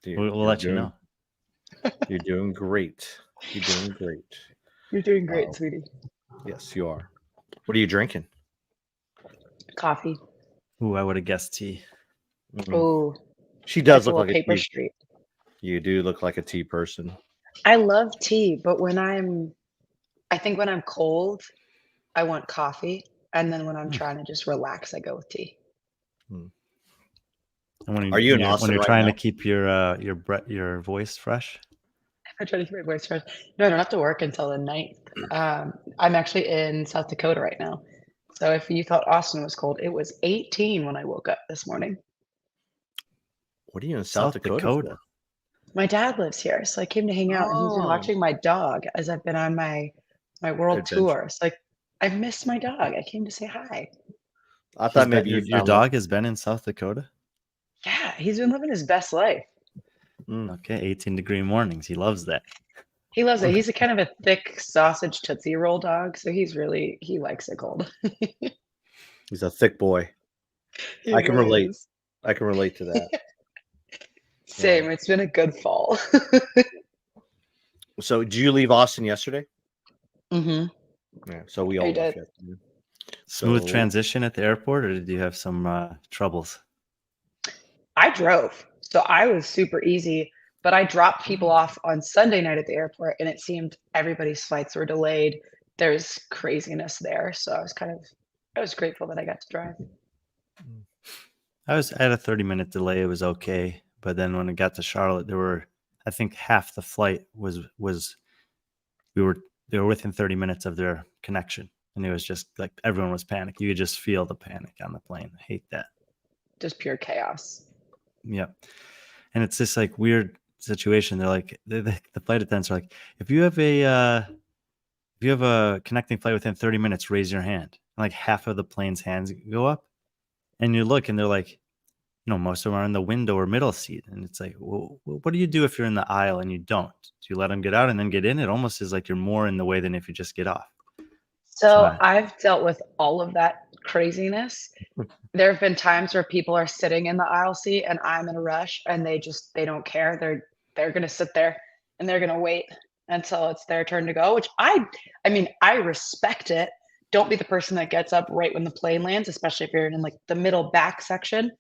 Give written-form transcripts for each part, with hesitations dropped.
We'll let you know. You're doing great. You're doing great. You're doing great, sweetie. Yes, you are. What are you drinking? Coffee. Ooh, I would have guessed tea. Oh, She does it's a look little like a paper tea. street. You do look like a tea person. I love tea, but I think when I'm cold, I want coffee, and then when I'm trying to just relax, I go with tea. And when Are you in when Austin you're right trying now? to keep your voice fresh? I try to keep my voice fresh. No, I don't have to work until the 9th. I'm actually in South Dakota right now. So if you thought Austin was cold, it was 18 when I woke up this morning. What are you in South Dakota for? My dad lives here, so I came to hang out, and he's been watching my dog as I've been on my world Adventure. tour. So like, I've missed my dog. I came to say hi. I thought maybe your dog has been in South Dakota. Yeah, he's been living his best life. Okay, 18-degree mornings. He loves that. He loves it. He's a kind of a thick sausage Tootsie Roll dog, so he likes it cold. He's a thick boy. He I can really relate. is. I can relate to that. Same. It's been a good fall. So, did you leave Austin yesterday? Mm-hmm. Yeah. So we all left yesterday. Smooth transition at the airport, or did you have some troubles? I drove, so I was super easy. But I dropped people off on Sunday night at the airport, and it seemed everybody's flights were delayed. There's craziness there, so I was grateful that I got to drive. I had a 30-minute delay. It was okay, but then when it got to Charlotte, I think half the flight they were within 30 minutes of their connection, and it was just like everyone was panicking. You could just feel the panic on the plane. I hate that. Just pure chaos. Yeah, and it's this like weird situation. They're like the flight attendants are like, if you have a connecting flight within 30 minutes, raise your hand. And like half of the plane's hands go up, and you look, and they're like, most of them are in the window or middle seat. And it's like, well, what do you do if you're in the aisle and you don't? Do you let them get out and then get in? It almost is like you're more in the way than if you just get off. So I've dealt with all of that craziness. There have been times where people are sitting in the aisle seat and I'm in a rush and they don't care. They're going to sit there and they're going to wait until it's their turn to go, which I mean, I respect it. Don't be the person that gets up right when the plane lands, especially if you're in like the middle back section.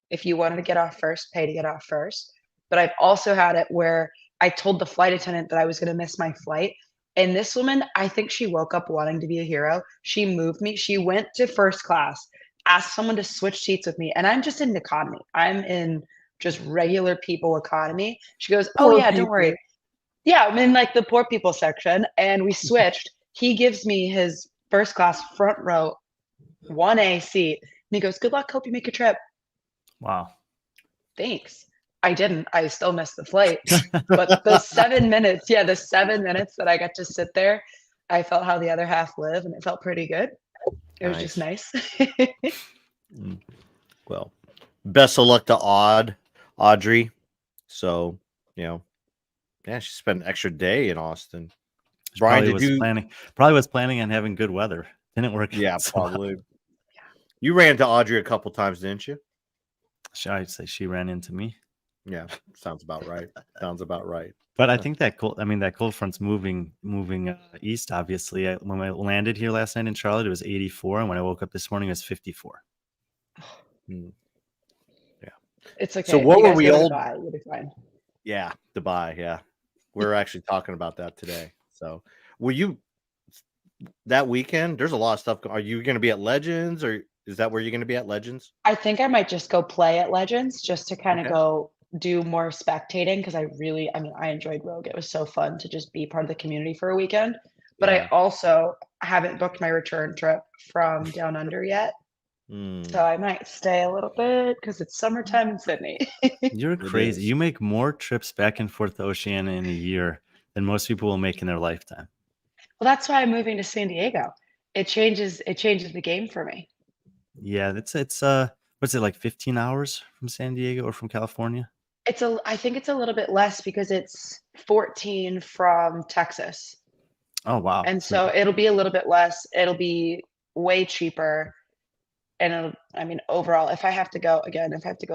If you wanted to get off first, pay to get off first. But I've also had it where I told the flight attendant that I was going to miss my flight. And this woman, I think she woke up wanting to be a hero. She moved me. She went to first class, asked someone to switch seats with me. And I'm just in economy. I'm in just regular people economy. She goes, "Oh, yeah, don't worry." Yeah, I'm in like the poor people section. And we switched. He gives me his first class front row 1A seat. And he goes, "Good luck. Hope you make your trip." Wow. Thanks. I didn't. I still missed the flight. But the 7 minutes that I got to sit there, I felt how the other half live, and it felt pretty good. It was just nice. Well, best of luck to Audrey. So, yeah, she spent an extra day in Austin. Brian, probably was planning on having good weather. Didn't work. Yeah, probably. You ran to Audrey a couple times, didn't you? I'd say she ran into me. Yeah, sounds about right. But I think that cold front's moving east. Obviously, when I landed here last night in Charlotte, it was 84, and when I woke up this morning, it was 54. Yeah, it's okay. So what were we all? Dubai, you'll be fine. Yeah, Dubai. Yeah, we're actually talking about that today. So, were you that weekend? There's a lot of stuff. Are you going to be at Legends, or is that where you're going to be at Legends? I think I might just go play at Legends just to kind of go do more spectating because I enjoyed Rogue. It was so fun to just be part of the community for a weekend. But I also haven't booked my return trip from down under yet. So I might stay a little bit because it's summertime in Sydney. You're crazy. You make more trips back and forth to Oceania in a year than most people will make in their lifetime. Well, that's why I'm moving to San Diego. It changes the game for me. Yeah, it's what's it like 15 hours from San Diego or from California? I think it's a little bit less because it's 14 from Texas. Oh, wow. And so it'll be a little bit less. It'll be way cheaper. And I mean, overall, if I have to go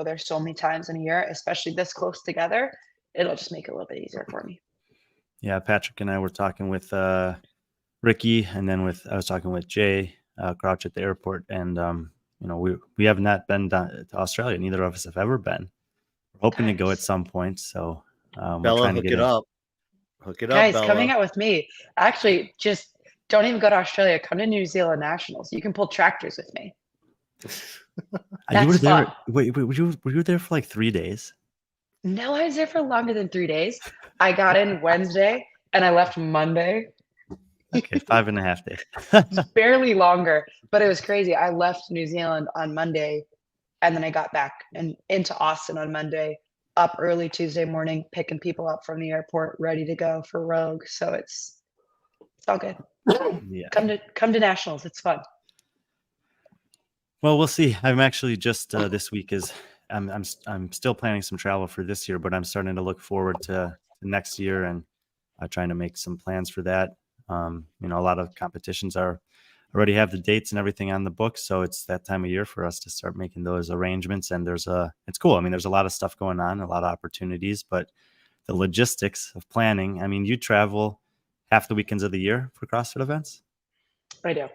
there so many times in a year, especially this close together, it'll just make it a little bit easier for me. Yeah, Patrick and I were talking with Ricky, and then I was talking with Jay Crouch at the airport, and we have not been to Australia. Neither of us have ever been. We're hoping to go at some point, so we're Bella, trying to hook get it in. up. Hook it up, Guys, Bella. coming out with me. Actually, just don't even go to Australia. Come to New Zealand Nationals. You can pull tractors with me. You were That's there. fun. Wait, were you there for like 3 days? No, I was there for longer than 3 days. I got in Wednesday and I left Monday. Okay, 5.5 days. Barely longer, but it was crazy. I left New Zealand on Monday and then I got back and into Austin on Monday, up early Tuesday morning, picking people up from the airport, ready to go for Rogue. So it's all good. Yeah. Come to Nationals. It's fun. Well, we'll see. I'm actually just this week I'm still planning some travel for this year, but I'm starting to look forward to next year and trying to make some plans for that. A lot of competitions already have the dates and everything on the books, so it's that time of year for us to start making those arrangements. And it's cool. I mean, there's a lot of stuff going on, a lot of opportunities, but the logistics of planning. I mean, you travel half the weekends of the year for CrossFit events. I do.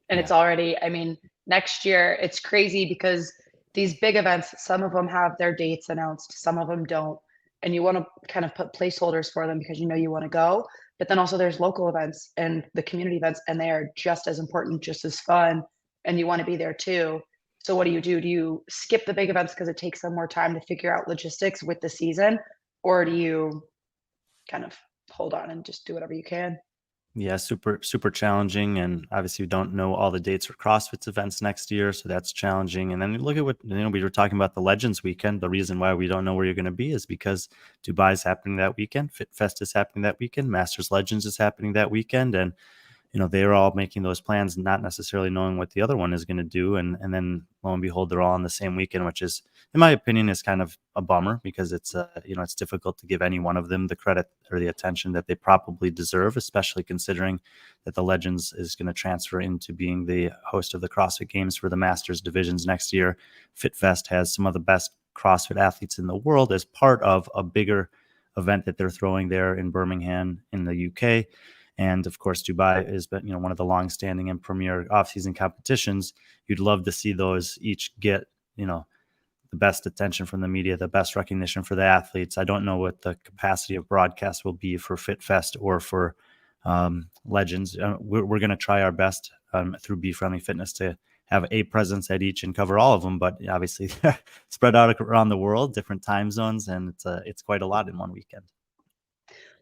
And Yeah. it's already, I mean, next year, it's crazy because these big events, some of them have their dates announced, some of them don't. And you want to kind of put placeholders for them because you know you want to go. But then also there's local events and the community events, and they are just as important, just as fun. And you want to be there too. So what do? Do you skip the big events because it takes them more time to figure out logistics with the season? Or do you kind of hold on and just do whatever you can? Yeah, super, super challenging. And obviously we don't know all the dates for CrossFit's events next year. So that's challenging. And then look at what, we were talking about the Legends weekend. The reason why we don't know where you're going to be is because Dubai is happening that weekend. Fit Fest is happening that weekend. Masters Legends is happening that weekend. And, they're all making those plans, not necessarily knowing what the other one is going to do. And then lo and behold, they're all on the same weekend, which is, in my opinion, is kind of a bummer because it's difficult to give any one of them the credit or the attention that they probably deserve, especially considering that the Legends is going to transfer into being the host of the CrossFit Games for the Masters divisions next year. Fit Fest has some of the best CrossFit athletes in the world as part of a bigger event that they're throwing there in Birmingham in the UK. And of course, Dubai is one of the longstanding and premier off-season competitions. You'd love to see those each get the best attention from the media, the best recognition for the athletes. I don't know what the capacity of broadcast will be for Fit Fest or for Legends. We're going to try our best through B.Friendly Fitness to have a presence at each and cover all of them. But obviously, they're spread out around the world, different time zones, and it's quite a lot in one weekend.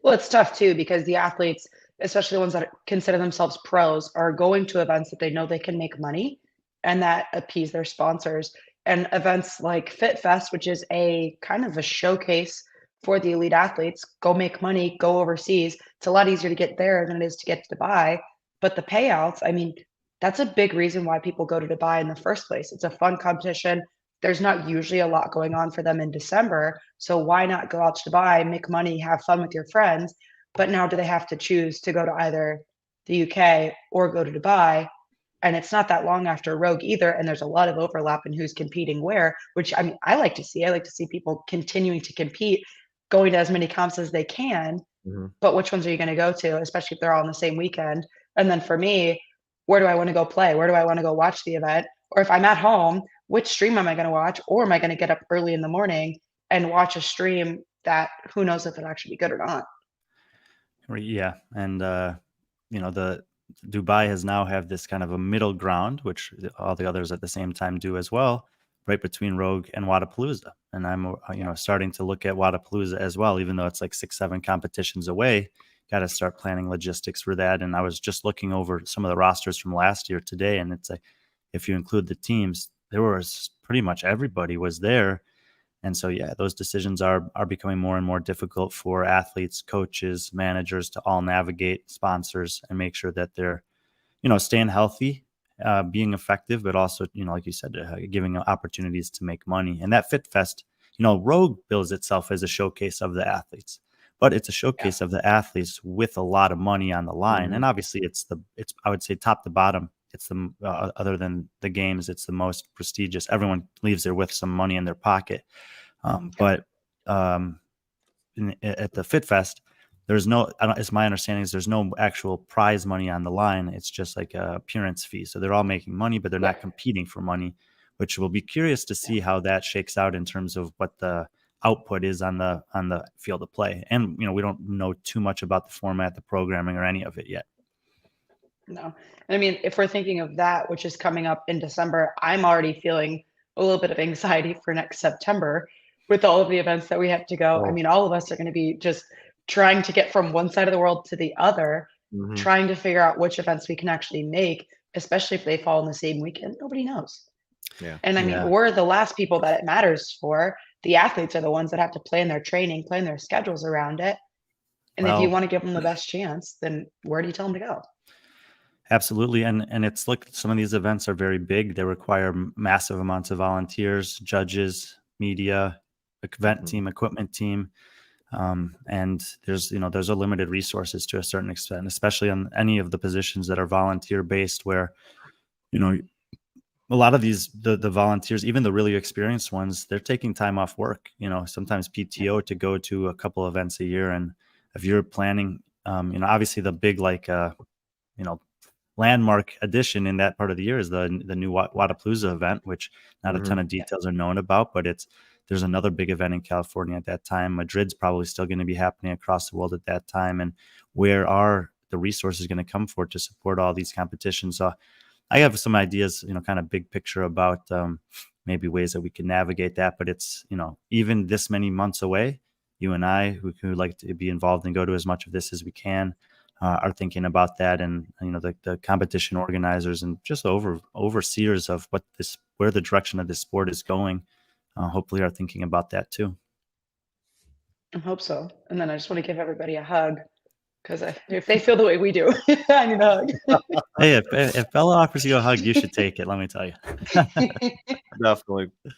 Well, it's tough too because the athletes, especially the ones that consider themselves pros, are going to events that they know they can make money and that appease their sponsors. And events like Fit Fest, which is a kind of a showcase for the elite athletes, go make money, go overseas. It's a lot easier to get there than it is to get to Dubai. But the payouts, I mean, that's a big reason why people go to Dubai in the first place. It's a fun competition. There's not usually a lot going on for them in December. So why not go out to Dubai, make money, have fun with your friends? But now do they have to choose to go to either the UK or go to Dubai? And it's not that long after Rogue either. And there's a lot of overlap in who's competing where, which I mean, I like to see. I like to see people continuing to compete, going to as many comps as they can. Mm-hmm. But which ones are you going to go to, especially if they're all on the same weekend? And then for me, where do I want to go play? Where do I want to go watch the event? Or if I'm at home, which stream am I going to watch? Or am I going to get up early in the morning and watch a stream that who knows if it'll actually be good or not? Yeah. And, the Dubai has now have this kind of a middle ground, which all the others at the same time do as well, right between Rogue and Wodapalooza. And I'm, starting to look at Wodapalooza as well, even though it's like 6-7 competitions away. Got to start planning logistics for that. And I was just looking over some of the rosters from last year today, and it's like, if you include the teams, there was pretty much everybody was there. And so, yeah, those decisions are becoming more and more difficult for athletes, coaches, managers to all navigate, sponsors, and make sure that they're, staying healthy, being effective, but also, like you said, giving opportunities to make money. And that Fit Fest, Rogue bills itself as a showcase of the athletes, but it's a showcase of the athletes with a lot of money on the line. Mm-hmm. And obviously it's I would say top to bottom, it's the other than the games, it's the most prestigious. Everyone leaves there with some money in their pocket. But at the Fit Fest, there's no, it's my understanding is there's no actual prize money on the line. It's just like a appearance fee. So they're all making money, but they're not competing for money, which will be curious to see how that shakes out in terms of what the output is on the field of play. And, we don't know too much about the format, the programming, or any of it yet. No. I mean, if we're thinking of that, which is coming up in December, I'm already feeling a little bit of anxiety for next September with all of the events that we have to go. I mean, all of us are going to be just trying to get from one side of the world to the other, trying to figure out which events we can actually make, especially if they fall in the same weekend. Nobody knows. Yeah. And I mean, we're the last people that it matters for. The athletes are the ones that have to plan their training, plan their schedules around it. And if you want to give them the best chance, then where do you tell them to go? Absolutely. And it's like some of these events are very big. They require massive amounts of volunteers, judges, media, event team, equipment team. And there's a limited resources to a certain extent, especially on any of the positions that are volunteer based, where, a lot of these, the volunteers, even the really experienced ones, they're taking time off work, sometimes PTO to go to a couple events a year. And if you're planning, obviously the big, landmark addition in that part of the year is the new Wadapalooza event, which not a ton of details are known about, but there's another big event in California at that time. Madrid's probably still going to be happening across the world at that time. And where are the resources going to come for to support all these competitions? So I have some ideas, kind of big picture about maybe ways that we can navigate that, but it's, even this many months away, you and I, who like to be involved and go to as much of this as we can, are thinking about that. And, the competition organizers and just overseers of where the direction of this sport is going, hopefully are thinking about that too. I hope so. And then I just want to give everybody a hug, because if they feel the way we do, I need a hug. Hey, if Bella offers you a hug, you should take it. Let me tell you.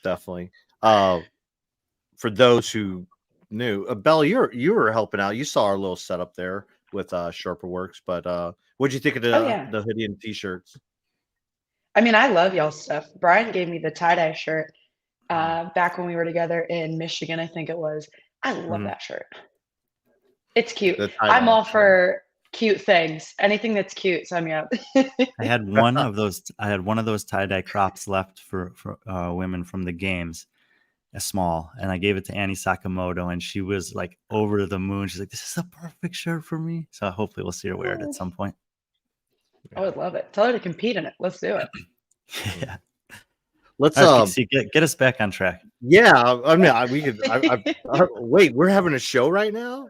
Definitely. For those who knew, Bella, you were helping out. You saw our little setup there with Sharper Works, but what'd you think of the hoodie and t-shirts? I mean, I love y'all's stuff. Brian gave me the tie-dye shirt back when we were together in Michigan, I think it was. I love that shirt. It's cute. I'm all for cute things. Anything that's cute, sign me up. I had one of those tie-dye crops left for women from the games, a small, and I gave it to Annie Sakamoto, and she was like over the moon. She's like, "This is a perfect shirt for me." So hopefully we'll see her wear it at some point. I would love it. Tell her to compete in it. Let's do it. Yeah. Let's get us back on track. Yeah, I mean, we could. Wait, we're having a show right now.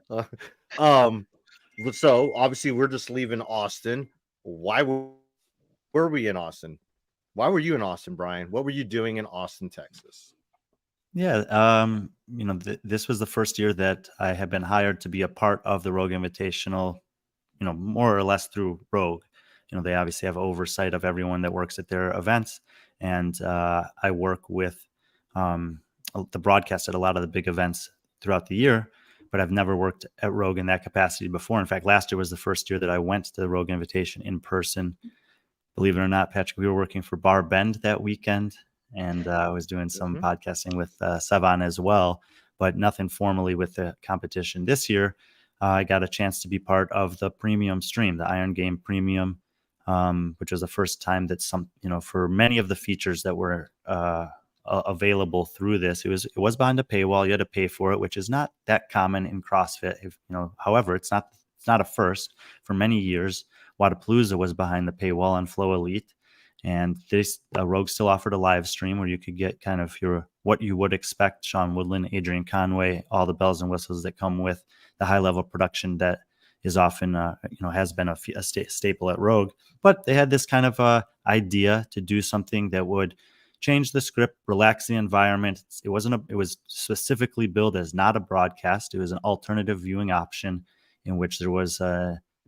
So obviously we're just leaving Austin. Why were we in Austin? Why were you in Austin, Brian? What were you doing in Austin, Texas? Yeah, this was the first year that I had been hired to be a part of the Rogue Invitational, more or less through Rogue. They obviously have oversight of everyone that works at their events. And I work with the broadcast at a lot of the big events throughout the year, but I've never worked at Rogue in that capacity before. In fact, last year was the first year that I went to the Rogue Invitation in person. Believe it or not, Patrick, we were working for Bar Bend that weekend, and I was doing some podcasting with Sevan as well, but nothing formally with the competition. This year, I got a chance to be part of the premium stream, the Iron Game Premium, which was the first time that for many of the features that were available through this, it was behind a paywall. You had to pay for it, which is not that common in CrossFit. However, it's not a first. For many years, Wadapalooza was behind the paywall on Flow Elite, and Rogue still offered a live stream where you could get kind of what you would expect: Sean Woodland, Adrian Conway, all the bells and whistles that come with the high level production that is often has been a staple at Rogue. But they had this kind of idea to do something that would change the script, relax the environment. It was specifically billed as not a broadcast. It was an alternative viewing option in which there was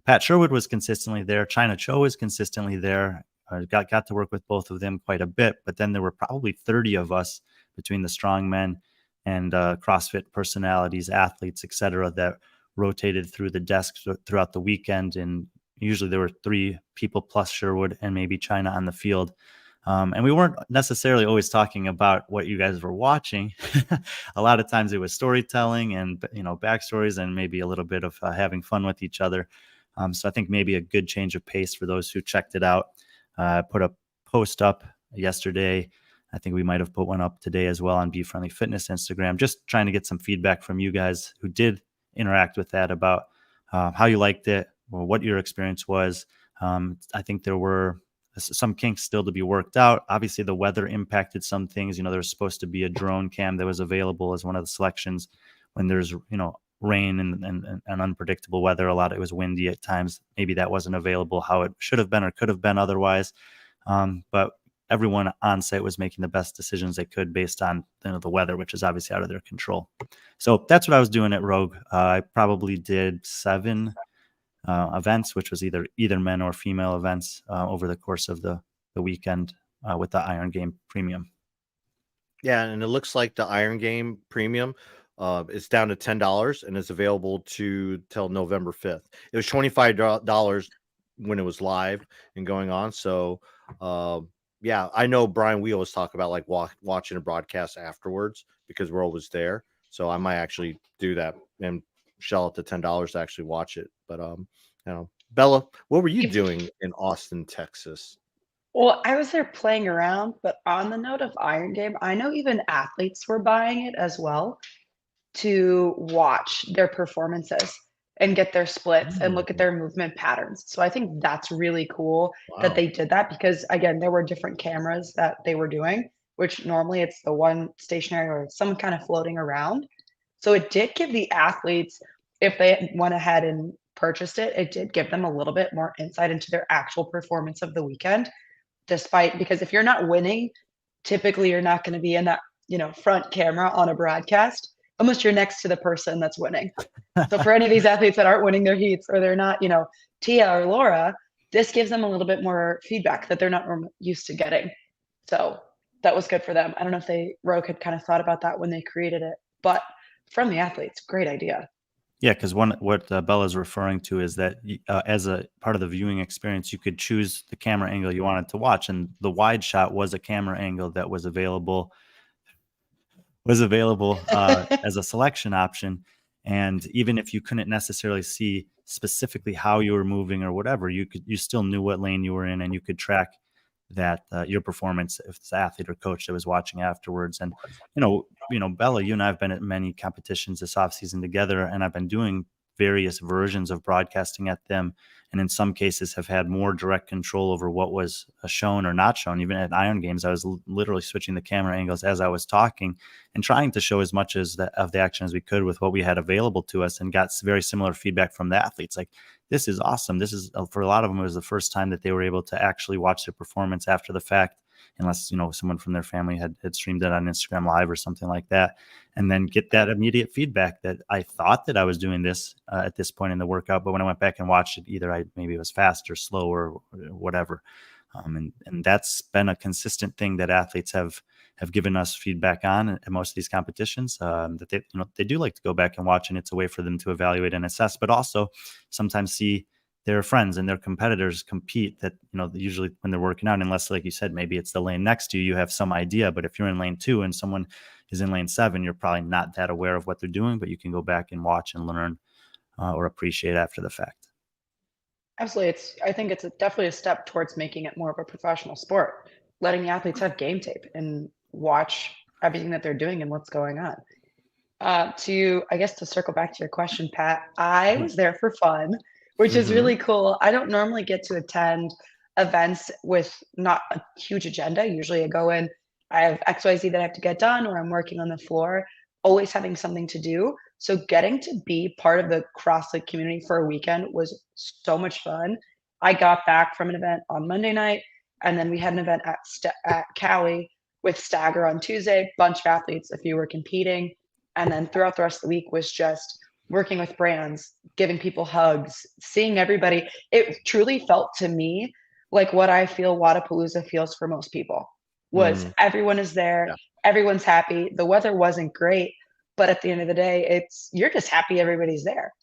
Pat Sherwood was consistently there. China Cho was consistently there. Got to work with both of them quite a bit, but then there were probably 30 of us between the strongmen and CrossFit personalities, athletes, etc., that rotated through the desks throughout the weekend and usually there were 3 people plus Sherwood and maybe China on the field. And we weren't necessarily always talking about what you guys were watching. A lot of times it was storytelling and, backstories and maybe a little bit of having fun with each other. So I think maybe a good change of pace for those who checked it out. Put a post up yesterday. I think we might have put one up today as well on B.Friendly Fitness Instagram, just trying to get some feedback from you guys who did interact with that about how you liked it or what your experience was. I think there were some kinks still to be worked out. Obviously, the weather impacted some things. There was supposed to be a drone cam that was available as one of the selections when there's, rain and unpredictable weather. It was windy at times. Maybe that wasn't available how it should have been or could have been otherwise. But everyone on site was making the best decisions they could based on the weather, which is obviously out of their control. So that's what I was doing at Rogue. I probably did 7 events, which was either men or female events over the course of the weekend with the Iron Game Premium. Yeah, and it looks like the Iron Game Premium is down to $10 and is available till November 5th. It was $25 when it was live and going on. So yeah, I know Brian, we always talk about like watching a broadcast afterwards because we're always there. So I might actually do that and shell out the $10 to actually watch it. But Bella, what were you doing in Austin, Texas? Well, I was there playing around, but on the note of Iron Game, I know even athletes were buying it as well to watch their performances and get their splits and look at their movement patterns. So I think that's really cool that they did that because, again, there were different cameras that they were doing, which normally it's the one stationary or some kind of floating around. So it did give the athletes, if they went ahead and purchased it, it did give them a little bit more insight into their actual performance of the weekend. Because if you're not winning, typically you're not going to be in that, front camera on a broadcast unless you're next to the person that's winning. So for any of these athletes that aren't winning their heats or they're not, Tia or Laura, this gives them a little bit more feedback that they're not used to getting. So that was good for them. I don't know if Rogue had kind of thought about that when they created it, but from the athletes, great idea. Yeah, because what Bella's referring to is that as a part of the viewing experience, you could choose the camera angle you wanted to watch, and the wide shot was a camera angle that was available as a selection option. And even if you couldn't necessarily see specifically how you were moving or whatever, you still knew what lane you were in, and you could track that your performance if it's the athlete or coach that was watching afterwards. And Bella, you and I have been at many competitions this offseason together, and I've been doing various versions of broadcasting at them, and in some cases have had more direct control over what was shown or not shown. Even at Iron Games, I was literally switching the camera angles as I was talking and trying to show as much of the action as we could with what we had available to us, and got very similar feedback from the athletes. Like, this is awesome. This is, for a lot of them, it was the first time that they were able to actually watch their performance after the fact, unless someone from their family had streamed it on Instagram Live or something like that, and then get that immediate feedback that I thought that I was doing this at this point in the workout, but when I went back and watched it, either maybe it was fast or slow or whatever, and that's been a consistent thing that athletes have given us feedback on at most of these competitions, that they do like to go back and watch, and it's a way for them to evaluate and assess, but also sometimes see their friends and their competitors compete that, usually when they're working out, unless, like you said, maybe it's the lane next to you, you have some idea, but if you're in lane 2 and someone is in lane 7, you're probably not that aware of what they're doing, but you can go back and watch and learn or appreciate after the fact. Absolutely. I think it's definitely a step towards making it more of a professional sport, letting the athletes have game tape and watch everything that they're doing and what's going on. To circle back to your question, Pat, I was there for fun, which is really cool. I don't normally get to attend events with not a huge agenda. Usually I go in, I have XYZ that I have to get done, or I'm working on the floor, always having something to do. So getting to be part of the CrossFit community for a weekend was so much fun. I got back from an event on Monday night, and then we had an event at Cali with Stagger on Tuesday, bunch of athletes, a few were competing. And then throughout the rest of the week was just working with brands, giving people hugs, seeing everybody. It truly felt to me like what I feel Wadapalooza feels for most people was everyone is there, everyone's happy. The weather wasn't great, but at the end of the day, you're just happy everybody's there.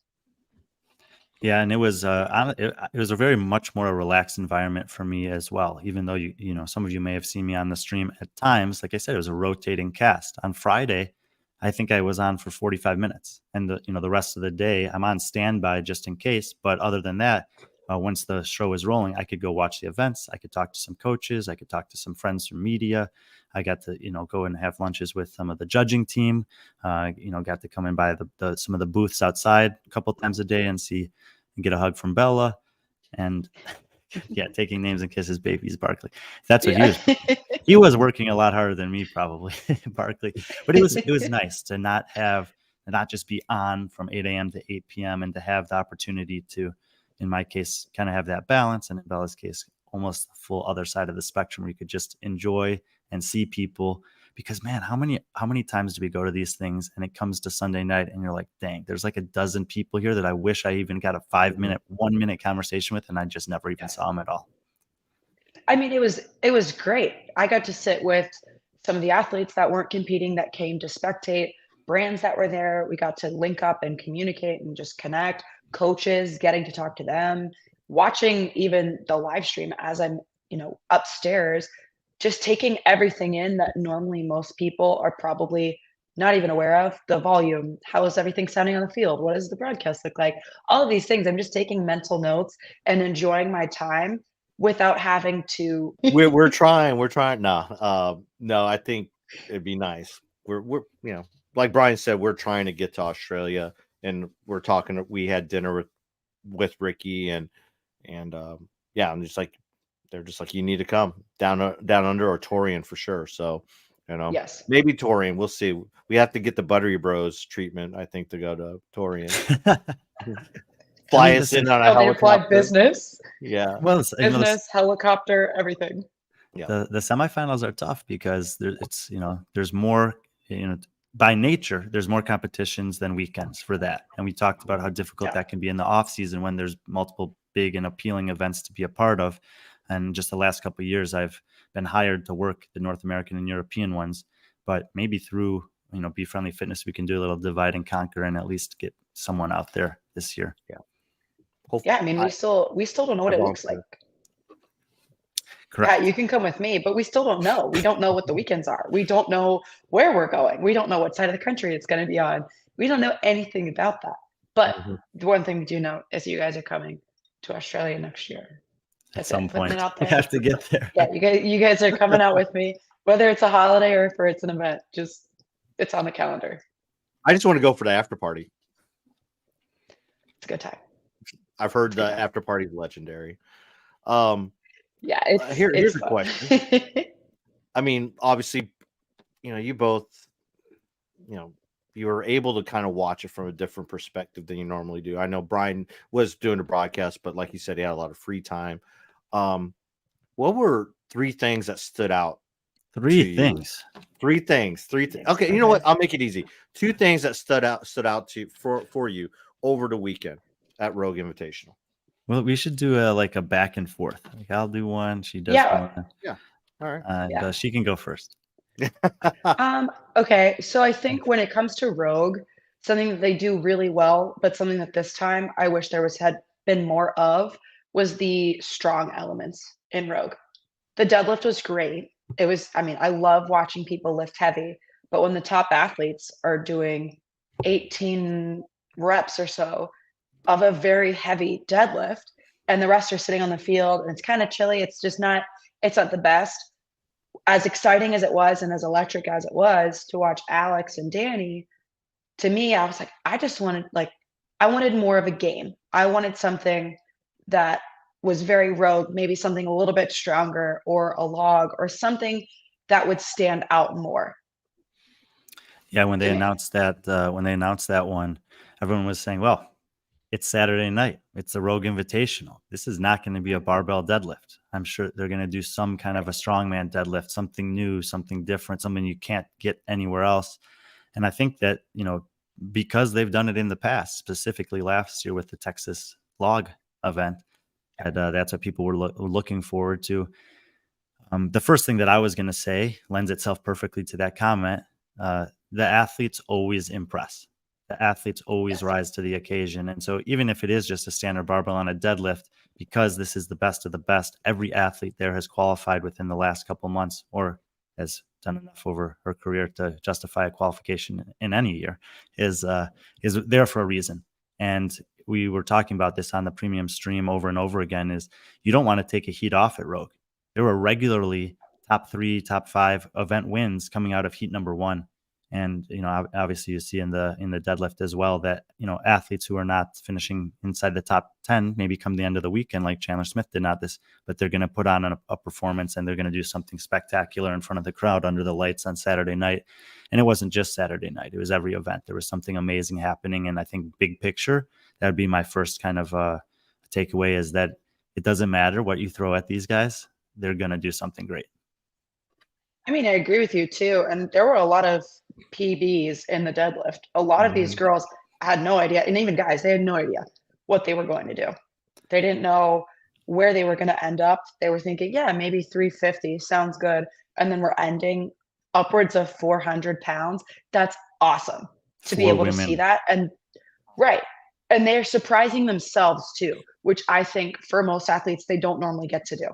Yeah, and it was it was a very much more a relaxed environment for me as well. Even though you know some of you may have seen me on the stream at times, like I said, it was a rotating cast. On Friday, I think I was on for 45 minutes, and the rest of the day I'm on standby just in case. But other than that, once the show was rolling, I could go watch the events. I could talk to some coaches. I could talk to some friends from media. I got to go and have lunches with some of the judging team. Got to come in by some of the booths outside a couple times a day and get a hug from Bella, and yeah, taking names and kisses babies, Barkley. That's what he was working a lot harder than me probably, Barkley. But it was nice to not just be on from 8 a.m. to 8 p.m. and to have the opportunity to, in my case, kind of have that balance, and in Bella's case, almost the full other side of the spectrum where you could just enjoy and see people. Because man, how many times do we go to these things and it comes to Sunday night and you're like, dang, there's like a dozen people here that I wish I even got a 1 minute conversation with, and I just never even saw them at all. I mean, it was great. I got to sit with some of the athletes that weren't competing that came to spectate, brands that were there. We got to link up and communicate and just connect, coaches, getting to talk to them, watching even the live stream as I'm, upstairs, just taking everything in that normally most people are probably not even aware of. The volume, how is everything sounding on the field? What does the broadcast look like? All of these things. I'm just taking mental notes and enjoying my time without having to. we're trying. No, I think it'd be nice. We're like Brian said, we're trying to get to Australia, and we're talking. We had dinner with Ricky and I'm just like, they're just like, you need to come down under or Torian for sure. So, Yes, maybe Torian. We'll see. We have to get the Buttery Bros treatment, I think, to go to Torian. Fly us in on a helicopter. Business. Yeah. Well, business, helicopter, everything. Yeah. The semifinals are tough because there's more, by nature, there's more competitions than weekends for that. And we talked about how difficult that can be in the off season when there's multiple big and appealing events to be a part of. And just the last couple of years, I've been hired to work the North American and European ones, but maybe through, B.Friendly Fitness, we can do a little divide and conquer and at least get someone out there this year. Yeah. Hopefully. Yeah. I mean, we still don't know what it looks like. Correct. Yeah, you can come with me, but we still don't know. We don't know what the weekends are. We don't know where we're going. We don't know what side of the country it's going to be on. We don't know anything about that. But the one thing we do know is you guys are coming to Australia next year. At some point, we have to get there. Yeah, you guys are coming out with me, whether it's a holiday or if it's an event. Just it's on the calendar. I just want to go for the after party. It's a good time. I've heard the after party is legendary. Yeah, here's a question. I mean, obviously, you both, you were able to kind of watch it from a different perspective than you normally do. I know Brian was doing a broadcast, but like you said, he had a lot of free time. What were 3 things that stood out? 3 things. 3 things. Okay, you know what? I'll make it easy. 2 things that stood out to for you over the weekend at Rogue Invitational. Well, we should do a back and forth. Like I'll do one, she does one. Yeah. All right. And she can go first. Okay, so I think when it comes to Rogue, something that they do really well, but something that this time I wish had been more of, was the strong elements in Rogue. The deadlift was great. I love watching people lift heavy, but when the top athletes are doing 18 reps or so of a very heavy deadlift and the rest are sitting on the field and it's kind of chilly, it's not the best. As exciting as it was and as electric as it was to watch Alex and Danny, to me, I was like, I wanted more of a game. I wanted something that was very Rogue, maybe something a little bit stronger or a log or something that would stand out more. Yeah, when they announced that one, everyone was saying, well, it's Saturday night. It's the Rogue Invitational. This is not going to be a barbell deadlift. I'm sure they're going to do some kind of a strongman deadlift, something new, something different, something you can't get anywhere else. And I think that, because they've done it in the past, specifically last year with the Texas log event, that's what people were looking forward to. The first thing that I was going to say lends itself perfectly to that comment. The athletes always impress. the athletes always rise to the occasion. And so even if it is just a standard barbell on a deadlift, because this is the best of the best, every athlete there has qualified within the last couple months or has done enough over her career to justify a qualification in any year, is there for a reason. And we were talking about this on the premium stream over and over again, is you don't want to take a heat off at Rogue. There were regularly top 3, top 5 event wins coming out of heat number 1. And, obviously you see in the deadlift as well that, athletes who are not finishing inside the top 10, maybe come the end of the weekend, like Chandler Smith did not this, but they're going to put on a performance and they're going to do something spectacular in front of the crowd under the lights on Saturday night. And it wasn't just Saturday night. It was every event. There was something amazing happening. And I think big picture, that would be my first kind of takeaway, is that it doesn't matter what you throw at these guys. They're going to do something great. I mean, I agree with you too. And there were a lot of PBs in the deadlift. A lot of these girls had no idea, and even guys, they had no idea what they were going to do. They didn't know where they were going to end up. They were thinking, yeah, maybe 350 sounds good. And then we're ending upwards of 400 pounds. That's awesome to be able to see that. And right. And they're surprising themselves too, which I think for most athletes, they don't normally get to do.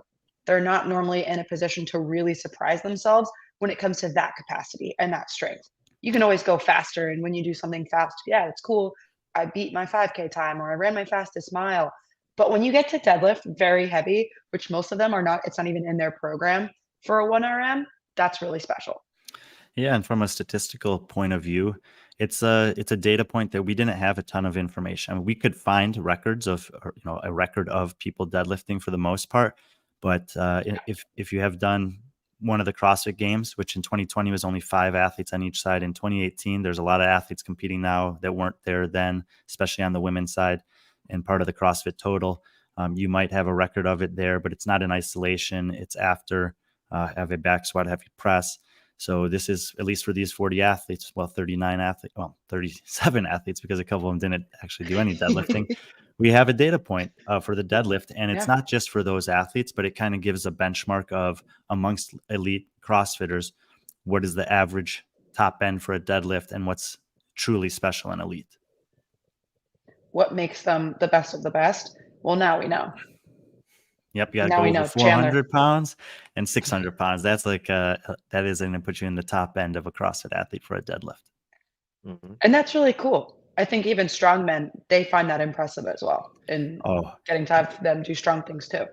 They're not normally in a position to really surprise themselves when it comes to that capacity and that strength. You can always go faster. And when you do something fast, yeah, it's cool. I beat my 5K time, or I ran my fastest mile. But when you get to deadlift very heavy, which most of them are not, it's not even in their program for a 1RM, that's really special. Yeah, and from a statistical point of view, it's a data point that we didn't have a ton of information. I mean, we could find records of, a record of people deadlifting for the most part. But if you have done one of the CrossFit games, which in 2020 was only 5 athletes on each side, in 2018, there's a lot of athletes competing now that weren't there then, especially on the women's side and part of the CrossFit total. You might have a record of it there, but it's not in isolation. It's after have a back squat, heavy press. So this is, at least for these 40 athletes, 37 athletes, because a couple of them didn't actually do any deadlifting. We have a data point for the deadlift, and it's not just for those athletes, but it kind of gives a benchmark of, amongst elite CrossFitters, what is the average top end for a deadlift and what's truly special and elite. What makes them the best of the best? Well, now we know. Yep, you got to go over 400 pounds and 600 pounds. That's like that is going to put you in the top end of a CrossFit athlete for a deadlift. Mm-hmm. And that's really cool. I think even strongmen, they find that impressive as well, in getting to have them do strong things too.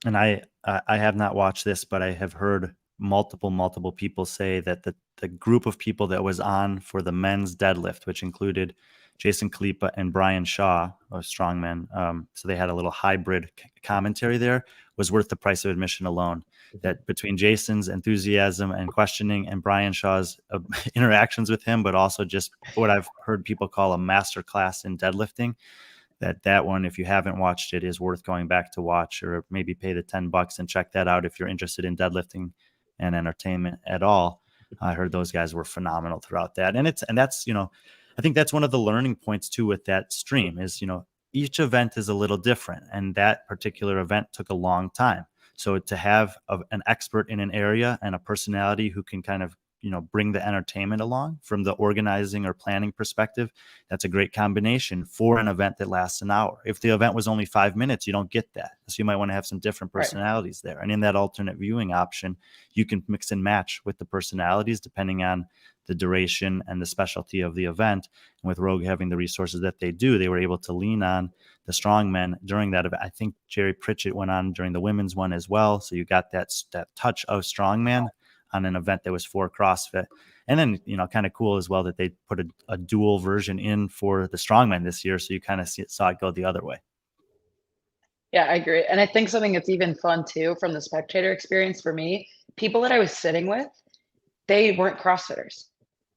And I have not watched this, but I have heard multiple people say that the group of people that was on for the men's deadlift, which included Jason Khalipa and Brian Shaw, a strongman, so they had a little hybrid commentary there, was worth the price of admission alone. That between Jason's enthusiasm and questioning and Brian Shaw's interactions with him, but also just what I've heard people call a master class in deadlifting, that one, if you haven't watched it, is worth going back to watch, or maybe pay the $10 and check that out if you're interested in deadlifting and entertainment at all. I heard those guys were phenomenal throughout that. And that's, I think that's one of the learning points too with that stream is, each event is a little different, and that particular event took a long time. So to have an expert in an area and a personality who can kind of, bring the entertainment along from the organizing or planning perspective, that's a great combination for an event that lasts an hour. If the event was only 5 minutes, you don't get that. So you might want to have some different personalities there. And in that alternate viewing option, you can mix and match with the personalities depending on the duration and the specialty of the event. And with Rogue having the resources that they do, they were able to lean on the strongmen during that event. I think Jerry Pritchett went on during the women's one as well. So you got that touch of strongman on an event that was for CrossFit. And then, kind of cool as well that they put a dual version in for the strongman this year. So you kind of saw it go the other way. Yeah, I agree. And I think something that's even fun too, from the spectator experience for me, people that I was sitting with, they weren't CrossFitters.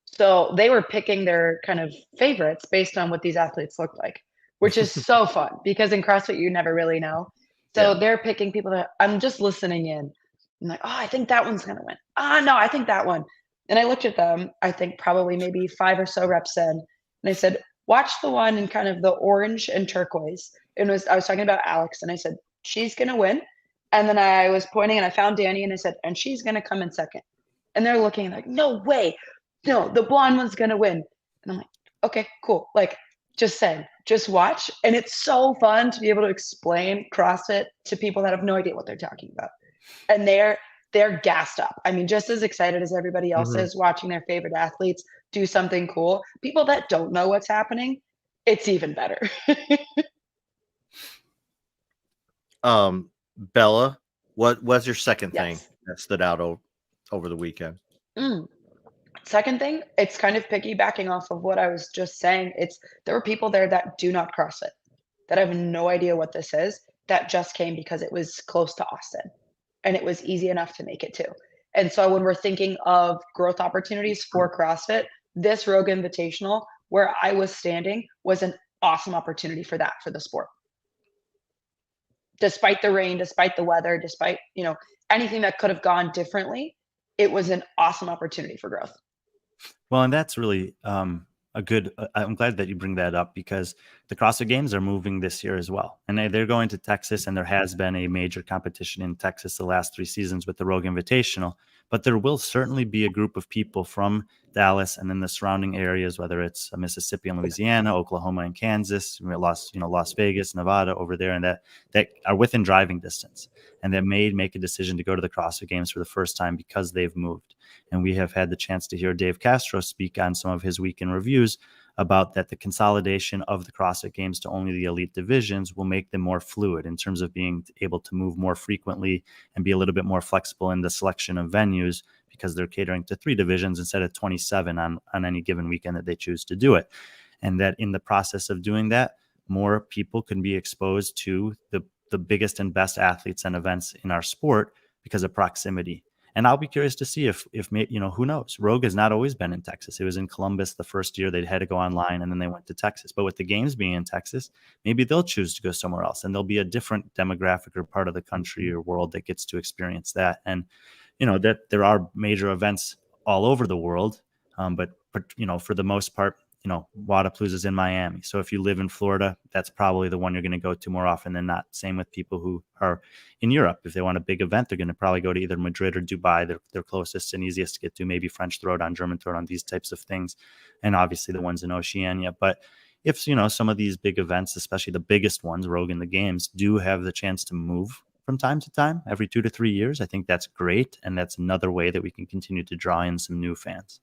So they were picking their kind of favorites based on what these athletes look like, which is so fun because in CrossFit, you never really know. So they're picking people that I'm just listening in. I'm like, I think that one's going to win. No, I think that one. And I looked at them, I think probably maybe 5 or so reps in. And I said, watch the one in kind of the orange and turquoise. I was talking about Alex, and I said, she's going to win. And then I was pointing and I found Danny and I said, and she's going to come in second. And they're looking like, no way. No, the blonde one's going to win. And I'm like, Okay, cool. Like, just saying, just watch. And it's so fun to be able to explain CrossFit to people that have no idea what they're talking about. And they're gassed up. I mean, just as excited as everybody else Mhm. is watching their favorite athletes do something cool. People that don't know what's happening, it's even better. Bella, what was your second thing Yes. that stood out over the weekend? Mm. Second thing, it's kind of piggybacking off of what I was just saying. There were people there that do not CrossFit, that have no idea what this is, that just came because it was close to Austin and it was easy enough to make it to. And so when we're thinking of growth opportunities for CrossFit, this Rogue Invitational, where I was standing, was an awesome opportunity for that for the sport. Despite the rain, despite the weather, despite, anything that could have gone differently, it was an awesome opportunity for growth. Well, and that's really a good. I'm glad that you bring that up because the CrossFit Games are moving this year as well, and they're going to Texas. And there has been a major competition in Texas the last 3 seasons with the Rogue Invitational. But there will certainly be a group of people from Dallas and then the surrounding areas, whether it's Mississippi and Louisiana, Oklahoma and Kansas, Las Vegas, Nevada over there, and that are within driving distance, and that may make a decision to go to the CrossFit Games for the first time because they've moved. And we have had the chance to hear Dave Castro speak on some of his weekend reviews about that the consolidation of the CrossFit Games to only the elite divisions will make them more fluid in terms of being able to move more frequently and be a little bit more flexible in the selection of venues because they're catering to 3 divisions instead of 27 on any given weekend that they choose to do it. And that in the process of doing that, more people can be exposed to the biggest and best athletes and events in our sport because of proximity. And I'll be curious to see if who knows? Rogue has not always been in Texas. It was in Columbus the first year. They had to go online, and then they went to Texas. But with the games being in Texas, maybe they'll choose to go somewhere else, and there'll be a different demographic or part of the country or world that gets to experience that. And that there are major events all over the world, but for the most part, Wadapalooza is in Miami. So if you live in Florida, that's probably the one you're going to go to more often than not. Same with people who are in Europe. If they want a big event, they're going to probably go to either Madrid or Dubai. They're closest and easiest to get to, maybe French Throwdown, German Throwdown, these types of things. And obviously the ones in Oceania. But if, some of these big events, especially the biggest ones, Rogue and the Games, do have the chance to move from time to time, every 2 to 3 years, I think that's great. And that's another way that we can continue to draw in some new fans.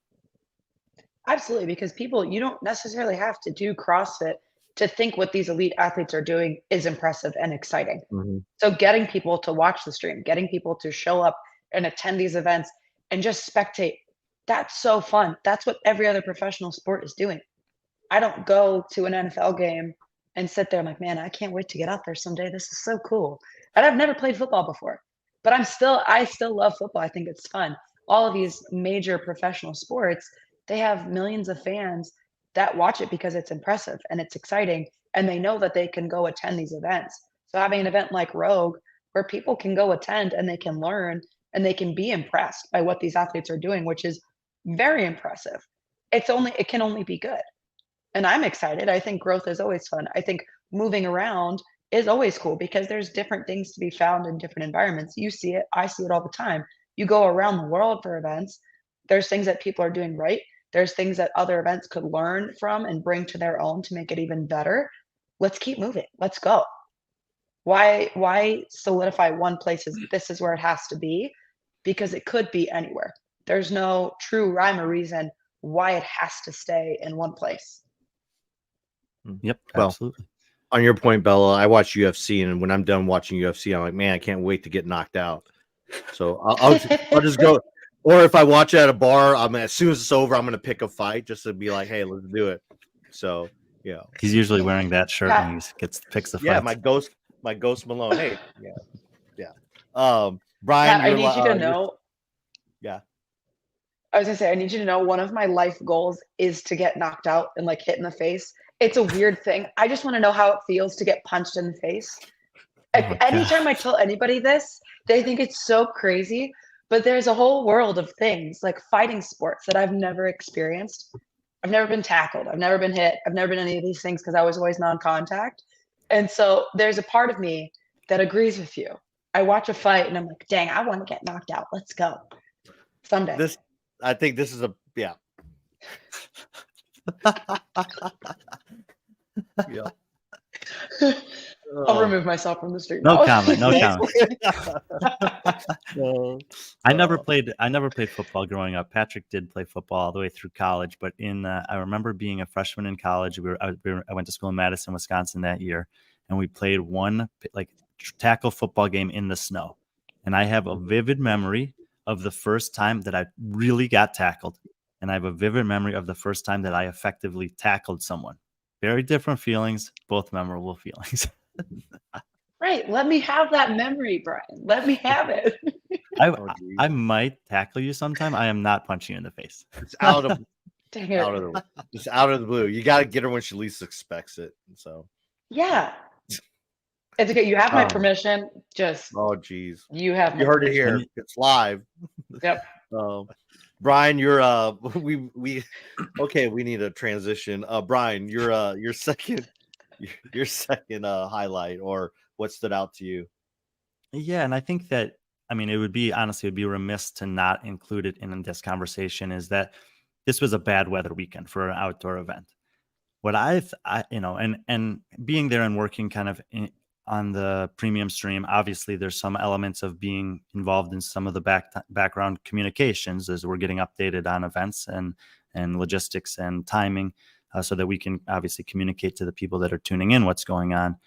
Absolutely, because you don't necessarily have to do CrossFit to think what these elite athletes are doing is impressive and exciting. Mhm. So getting people to watch the stream, getting people to show up and attend these events and just spectate, that's so fun. That's what every other professional sport is doing. I don't go to an NFL game and sit there. I'm like, man, I can't wait to get out there someday. This is so cool. And I've never played football before, but I still love football. I think it's fun. All of these major professional sports, they have millions of fans that watch it because it's impressive and it's exciting. And they know that they can go attend these events. So having an event like Rogue where people can go attend and they can learn and they can be impressed by what these athletes are doing, which is very impressive. It can only be good. And I'm excited. I think growth is always fun. I think moving around is always cool because there's different things to be found in different environments. You see it, I see it all the time. You go around the world for events, there's things that people are doing right. There's things that other events could learn from and bring to their own to make it even better. Let's keep moving. Let's go. Why solidify one place as this is where it has to be? Because it could be anywhere. There's no true rhyme or reason why it has to stay in one place. Yep, Well, absolutely. on your point, Bella, I watch UFC, and when I'm done watching UFC, I'm like, man, I can't wait to get knocked out. So I'll just go. Or if I watch it at a bar, as soon as it's over, I'm gonna pick a fight just to be like, hey, let's do it. So He's usually wearing that shirt Yeah. when he picks the yeah, fights. my ghost Malone. Hey, yeah. Brian, Pat, I need you to know. Yeah. I was gonna say, I need you to know one of my life goals is to get knocked out and like hit in the face. It's a weird thing. I just want to know how it feels to get punched in the face. Oh my Anytime I God. tell anybody this, they think it's so crazy. But there's a whole world of things like fighting sports that I've never experienced. I've never been tackled. I've never been hit. I've never been any of these things because I was always non-contact. And so there's a part of me that agrees with you. I watch a fight and I'm like, dang, I want to get knocked out. Let's go. Someday. I think this is Yeah. I'll remove myself from the stream. No comment. No comment. I never played football growing up. Patrick did play football all the way through college, but I remember being a freshman in college. I went to school in Madison, Wisconsin that year, and we played one like tackle football game in the snow. And I have a vivid memory of the first time that I really got tackled, and I have a vivid memory of the first time that I effectively tackled someone. Very different feelings, both memorable feelings. Right. Let me have that memory, Brian. Let me have it. I might tackle you sometime. I am not punching you in the face. It's out of Dang it. Just out of the blue. You got to get her when she least expects it. So Yeah. It's okay. You have my permission. Just geez. You have you heard it here. It's live. Yep. Brian, you're we need a transition. Brian, your second highlight or what stood out to you? Yeah, and I think that it would be remiss to not include it in this conversation, is that this was a bad weather weekend for an outdoor event. What and being there and working kind of on the premium stream, obviously there's some elements of being involved in some of the background communications as we're getting updated on events and logistics and timing, so that we can obviously communicate to the people that are tuning in what's going on.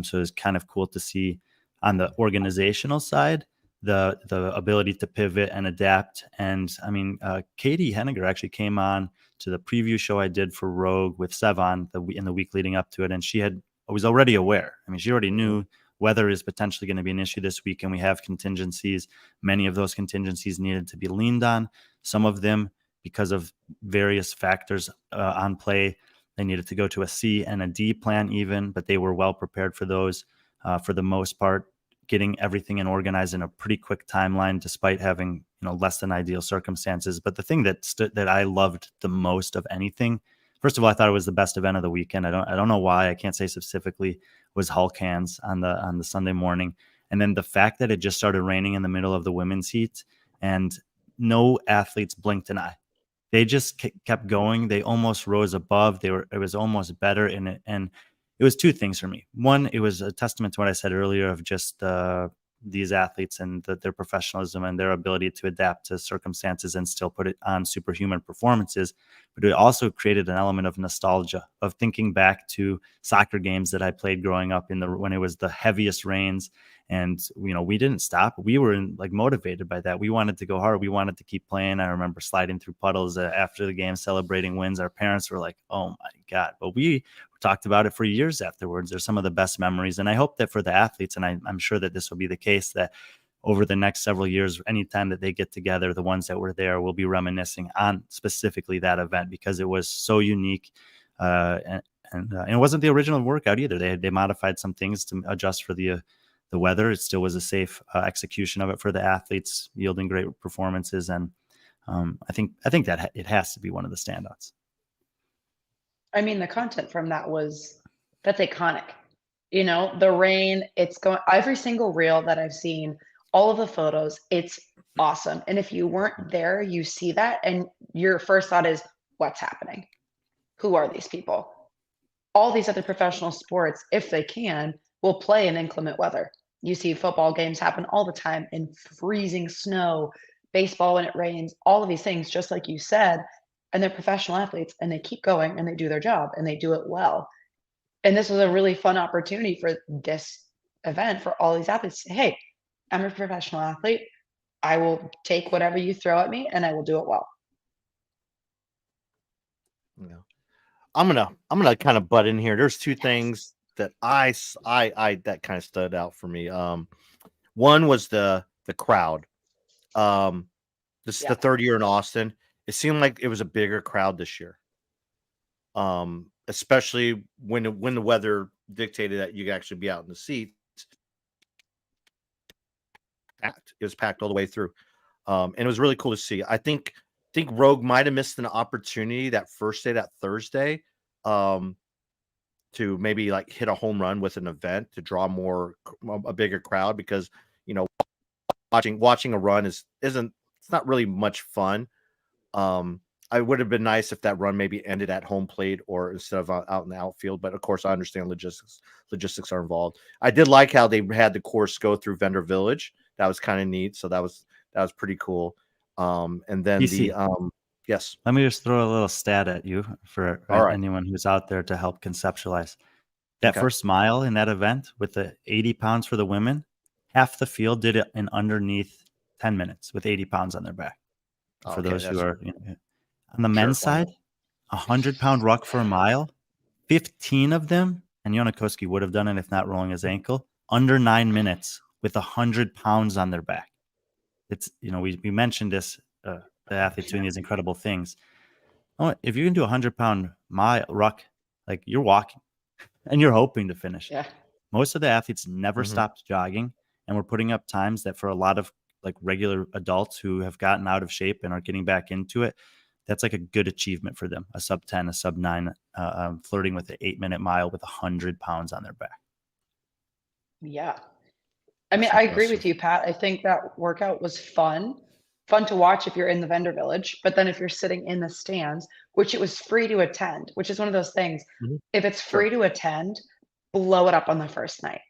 So it's kind of cool to see on the organizational side the ability to pivot and adapt. And Katie Henniger actually came on to the preview show I did for Rogue with Sevon in the week leading up to it, and she was already aware. She already knew weather is potentially going to be an issue this week, and we have contingencies. Many of those contingencies needed to be leaned on. Some of them, because of various factors on play, they needed to go to a C and a D plan even, but they were well prepared for those for the most part, getting everything and organized in a pretty quick timeline, despite having less than ideal circumstances. But the thing that I loved the most of anything, first of all, I thought it was the best event of the weekend. I don't know why, I can't say specifically, was Hulk Hands on the Sunday morning. And then the fact that it just started raining in the middle of the women's heat and no athletes blinked an eye. They just kept going. They almost rose above. It was almost better in it. And it was two things for me. One, it was a testament to what I said earlier of just these athletes and their professionalism and their ability to adapt to circumstances and still put it on superhuman performances. But it also created an element of nostalgia, of thinking back to soccer games that I played growing up when it was the heaviest rains. And, we didn't stop. We were motivated by that. We wanted to go hard. We wanted to keep playing. I remember sliding through puddles after the game, celebrating wins. Our parents were like, oh my God. But we talked about it for years afterwards. They're some of the best memories. And I hope that for the athletes, and I'm sure that this will be the case, that over the next several years, anytime that they get together, the ones that were there will be reminiscing on specifically that event, because it was so unique. And it wasn't the original workout either. They modified some things to adjust for the weather. It still was a safe execution of it for the athletes, yielding great performances. And I think that it has to be one of the standouts. The content from that's iconic. The rain, it's going, every single reel that I've seen, all of the photos, it's awesome. And if you weren't there, you see that and your first thought is, what's happening? Who are these people? All these other professional sports, if they can, will play in inclement weather. You see football games happen all the time in freezing snow, baseball when it rains, all of these things, just like you said. And they're professional athletes and they keep going and they do their job and they do it well. And this was a really fun opportunity for this event for all these athletes to say, hey, I'm a professional athlete. I will take whatever you throw at me and I will do it well. Yeah. I'm gonna kind of butt in here. There's two things that I that kind of stood out for me. One was the crowd. This is the third year in Austin. It seemed like it was a bigger crowd this year. Especially when the weather dictated that you could actually be out in the seats. It was packed all the way through. And it was really cool to see. I think Rogue might have missed an opportunity that first day, that Thursday, to maybe hit a home run with an event to draw a bigger crowd, because watching a run it's not really much fun. I would have been nice if that run maybe ended at home plate or instead of out in the outfield. But of course, I understand logistics are involved. I did like how they had the course go through Vendor Village. That was kind of neat. So that was pretty cool. And then DC, yes. let me just throw a little stat at you for All right. anyone who's out there to help conceptualize. That Okay. first mile in that event with the 80 pounds for the women, half the field did it in underneath 10 minutes with 80 pounds on their back. For Okay, those who are, on the Sure, men's why not? side, 100-pound ruck for a mile, 15 of them, and Yonakoski would have done it if not rolling his ankle, under 9 minutes with 100 pounds on their back. It's, we mentioned this, the athletes doing these incredible things. If you can do a 100-pound mile ruck, like you're walking and you're hoping to finish. Yeah. Most of the athletes never Mhm. stopped jogging, and we're putting up times that for a lot of like regular adults who have gotten out of shape and are getting back into it, that's like a good achievement for them. A sub 10, a sub 9, flirting with an 8-minute mile with 100 pounds on their back. Yeah. I mean, That's I agree impressive. with you, Pat. I think that workout was fun to watch if you're in the vendor village. But then if you're sitting in the stands, which it was free to attend, which is one of those things, Mhm. if it's Sure. free to attend, blow it up on the first night.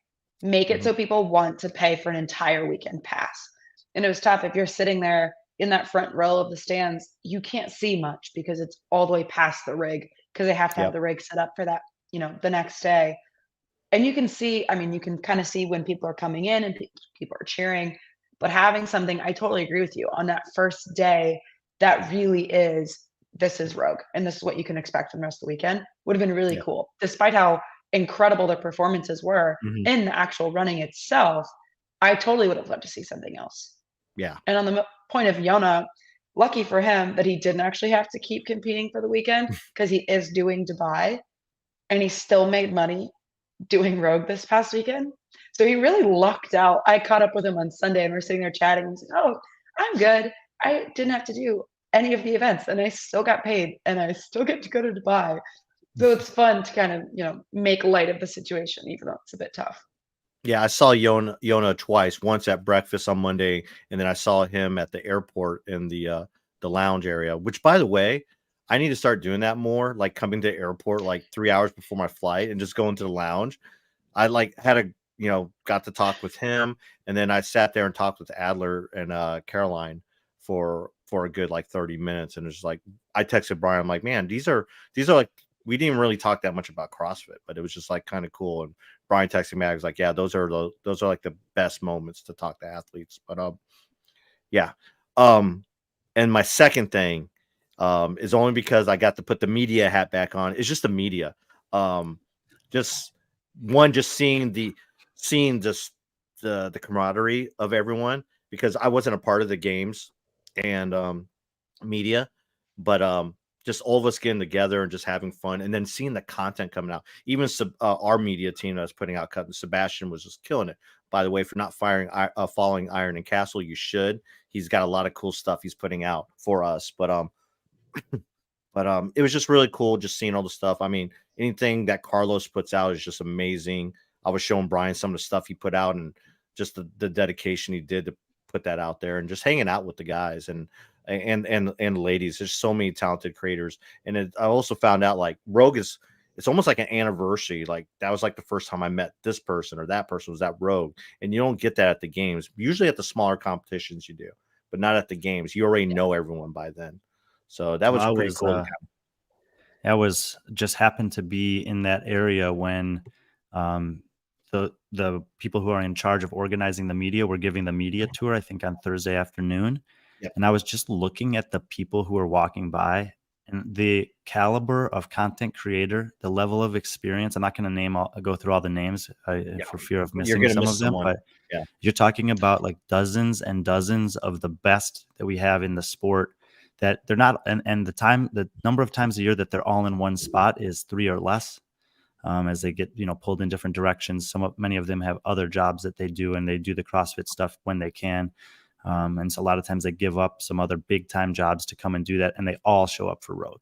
Make it Mhm. so people want to pay for an entire weekend pass. And it was tough if you're sitting there in that front row of the stands, you can't see much because it's all the way past the rig because they have to have Yep. the rig set up for that, the next day. And you can see, I mean, you can kind of see when people are coming in and people are cheering, but having something, I totally agree with you on that first day that really is, this is Rogue and this is what you can expect from the rest of the weekend would have been really Yeah. cool. Despite how incredible the performances were Mhm. in the actual running itself, I totally would have loved to see something else. Yeah. And on the point of Yona, lucky for him that he didn't actually have to keep competing for the weekend because he is doing Dubai and he still made money doing Rogue this past weekend. So he really lucked out. I caught up with him on Sunday and we're sitting there chatting. He's like, "Oh, I'm good. I didn't have to do any of the events and I still got paid and I still get to go to Dubai." So it's fun to kind of, make light of the situation, even though it's a bit tough. Yeah, I saw Yona twice. Once at breakfast on Monday, and then I saw him at the airport in the lounge area. Which, by the way, I need to start doing that more. Like coming to the airport like 3 hours before my flight and just going to the lounge. I like had a got to talk with him, and then I sat there and talked with Adler and Caroline for a good like 30 minutes, and it's like I texted Brian. I'm like, man, these are like we didn't really talk that much about CrossFit, but it was just like kind of cool. And Brian texted me, I was like, yeah, those are like the best moments to talk to athletes. But yeah. And my second thing is only because I got to put the media hat back on. It's just the media. Um, just just seeing just the camaraderie of everyone because I wasn't a part of the games and media, but just all of us getting together and just having fun and then seeing the content coming out. Even our media team that was putting out content, Sebastian was just killing it. By the way, for not following Iron and Castle, you should. He's got a lot of cool stuff he's putting out for us. But it was just really cool just seeing all the stuff. I mean, anything that Carlos puts out is just amazing. I was showing Brian some of the stuff he put out and just the dedication he did to put that out there and just hanging out with the guys and ladies. There's so many talented creators. And I also found out like Rogue it's almost like an anniversary. Like that was like the first time I met this person or that person was that Rogue. And you don't get that at the games. Usually at the smaller competitions you do, but not at the games. You already know everyone by then. So that Well, was pretty cool. I was just happened to be in that area when the people who are in charge of organizing the media were giving the media tour, I think on Thursday afternoon. Yep. And I was just looking at the people who were walking by and the caliber of content creator, the level of experience. I'm not going to go through all the names for fear of missing some of them, but yeah, you're talking about like dozens and dozens of the best that we have in the sport that they're not, and the number of times a year that they're all in one spot is 3 or less. As they get pulled in different directions. Many of them have other jobs that they do, and they do the CrossFit stuff when they can. And so a lot of times they give up some other big time jobs to come and do that, and they all show up for Rogue.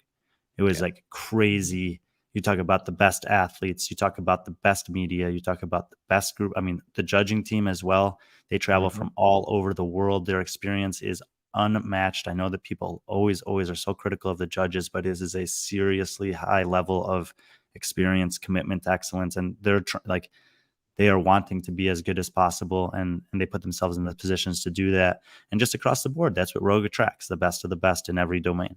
It was like crazy. You talk about the best athletes, you talk about the best media, you talk about the best group. I mean, the judging team as well. They travel from all over the world. Their experience is unmatched. I know that people always are so critical of the judges, but it is a seriously high level of experience, commitment, excellence, and they're like they are wanting to be as good as possible, and they put themselves in the positions to do that. And just across the board, that's what Rogue attracts, the best of the best in every domain.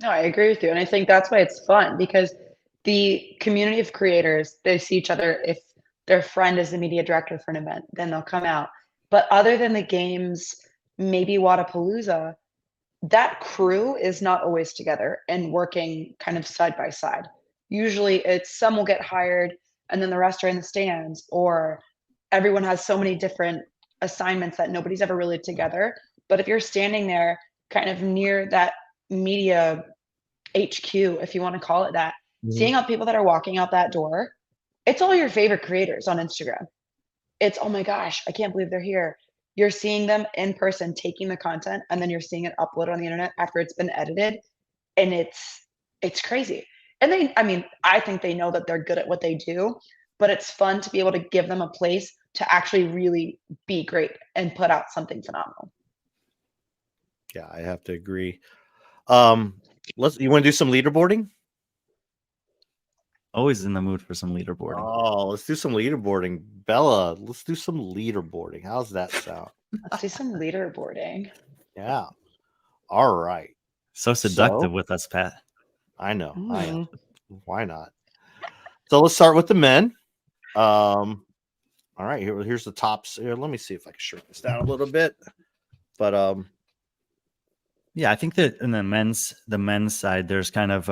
No, I agree with you. And I think that's why it's fun, because the community of creators, they see each other. If their friend is the media director for an event, then they'll come out. But other than the games, maybe Wadapalooza, that crew is not always together and working kind of side by side. Usually it's some will get hired and then the rest are in the stands, or everyone has so many different assignments that nobody's ever really together. But if you're standing there kind of near that media HQ, if you want to call it that, seeing all people that are walking out that door, it's all your favorite creators on Instagram. It's, oh my gosh, I can't believe they're here. You're seeing them in person taking the content, and then you're seeing it upload on the internet after it's been edited, and it's crazy. And I mean, I think they know that they're good at what they do, but it's fun to be able to give them a place to actually really be great and put out something phenomenal. Yeah, I have to agree. You want to do some leaderboarding? Always in the mood for some leaderboarding. Oh, let's do some leaderboarding. Bella, let's do some leaderboarding. How's that sound? Let's do some leaderboarding. Yeah. All right. So seductive with us, Pat. I know. I am. Why not? So let's start with the men. All right. Here's the tops. Here, let me see if I can shrink this down a little bit. But yeah, I think that in the men's side, there's kind of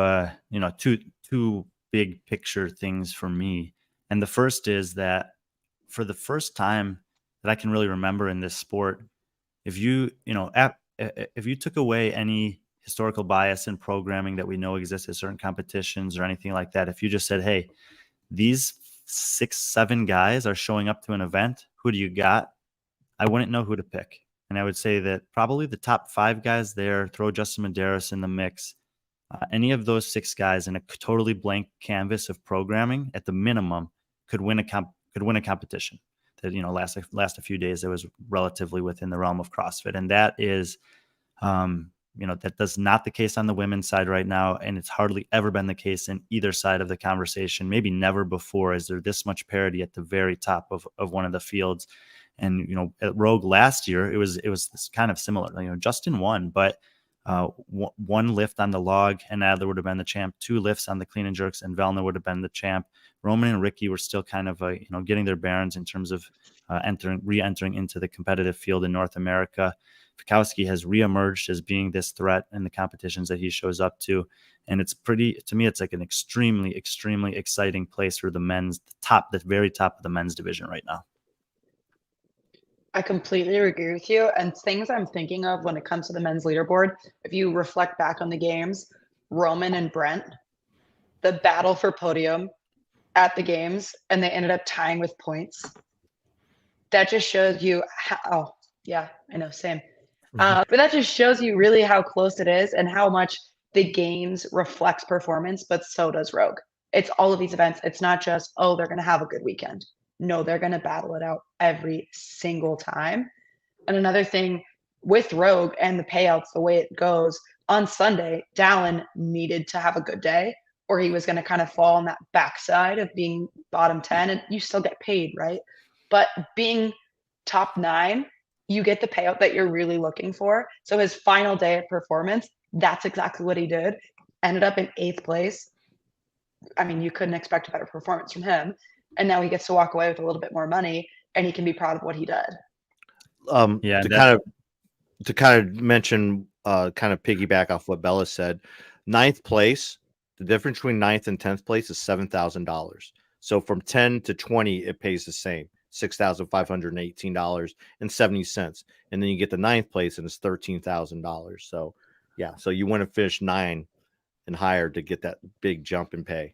two big picture things for me. And the first is that for the first time that I can really remember in this sport, if you took away any historical bias in programming that we know exists at certain competitions or anything like that, if you just said, hey, these 6-7 guys are showing up to an event, who do you got? I wouldn't know who to pick. And I would say that probably the top 5 guys there, throw Justin Medeiros in the mix. Any of those 6 guys in a totally blank canvas of programming, at the minimum, could win a competition that last a few days that was relatively within the realm of CrossFit, and that is, that's not the case on the women's side right now, and it's hardly ever been the case in either side of the conversation. Maybe never before is there this much parity at the very top of one of the fields. And at Rogue last year, it was kind of similar. Justin won, but one lift on the log, and Adler would have been the champ. 2 lifts on the clean and jerks, and Vellner would have been the champ. Roman and Ricky were still kind of getting their bearings in terms of re-entering into the competitive field in North America. Fikowski has reemerged as being this threat in the competitions that he shows up to, and to me, it's like an extremely, extremely exciting place for the men's the very top of the men's division right now. I completely agree with you. And things I'm thinking of when it comes to the men's leaderboard, if you reflect back on the games, Roman and Brent, the battle for podium at the games, and they ended up tying with points. That just shows you how, oh, yeah, I know, same. But that just shows you really how close it is and how much the games reflects performance, but so does Rogue. It's all of these events. It's not just, oh, they're going to have a good weekend. No, they're going to battle it out every single time. And another thing with Rogue and the payouts, the way it goes, on Sunday, Dallin needed to have a good day, or he was going to kind of fall on that backside of being bottom 10, and you still get paid, right? But being top 9, you get the payout that you're really looking for. So his final day of performance, that's exactly what he did. Ended up in 8th place. I mean, you couldn't expect a better performance from him. And now he gets to walk away with a little bit more money, and he can be proud of what he did. To kind of mention, kind of piggyback off what Bella said, 9th place, the difference between 9th and 10th place is $7,000. So from 10 to 20, it pays the same, $6,518.70. And then you get the 9th place, and it's $13,000. So yeah, so you want to finish 9 and higher to get that big jump in pay.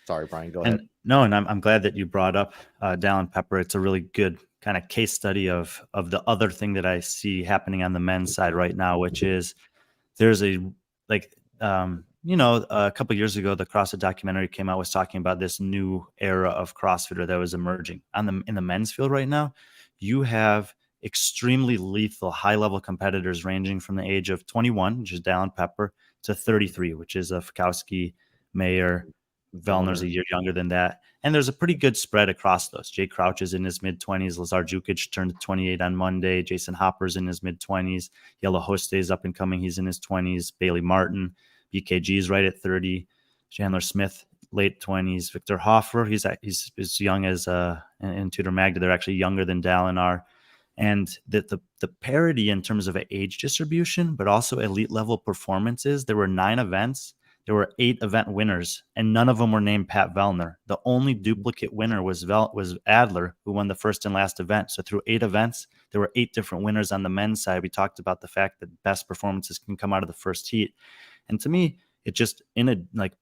Sorry, Brian, go ahead. And I'm glad that you brought up Dallin Pepper. It's a really good kind of case study of the other thing that I see happening on the men's side right now, which is there's a couple of years ago, the CrossFit documentary came out, was talking about this new era of CrossFitter that was emerging in the men's field right now. You have extremely lethal, high-level competitors ranging from the age of 21, which is Dallin Pepper, to 33, which is a Fikowski, Mayer, Vellner's a year younger than that. And there's a pretty good spread across those. Jay Crouch is in his mid-20s. Lazar Jukic turned 28 on Monday. Jason Hopper's in his mid-20s. Yellow Hoste is up and coming. He's in his 20s. Bailey Martin, BKG is right at 30. Chandler Smith, late 20s. Victor Hoffer, he's as young as and Tudor Magda. They're actually younger than Dallin are. And the parity in terms of age distribution, but also elite level performances. There were 9 events. There were 8 event winners, and none of them were named Pat Vellner. The only duplicate winner was Adler, who won the first and last event. So through 8 events, there were 8 different winners on the men's side. We talked about the fact that best performances can come out of the first heat. And to me, it just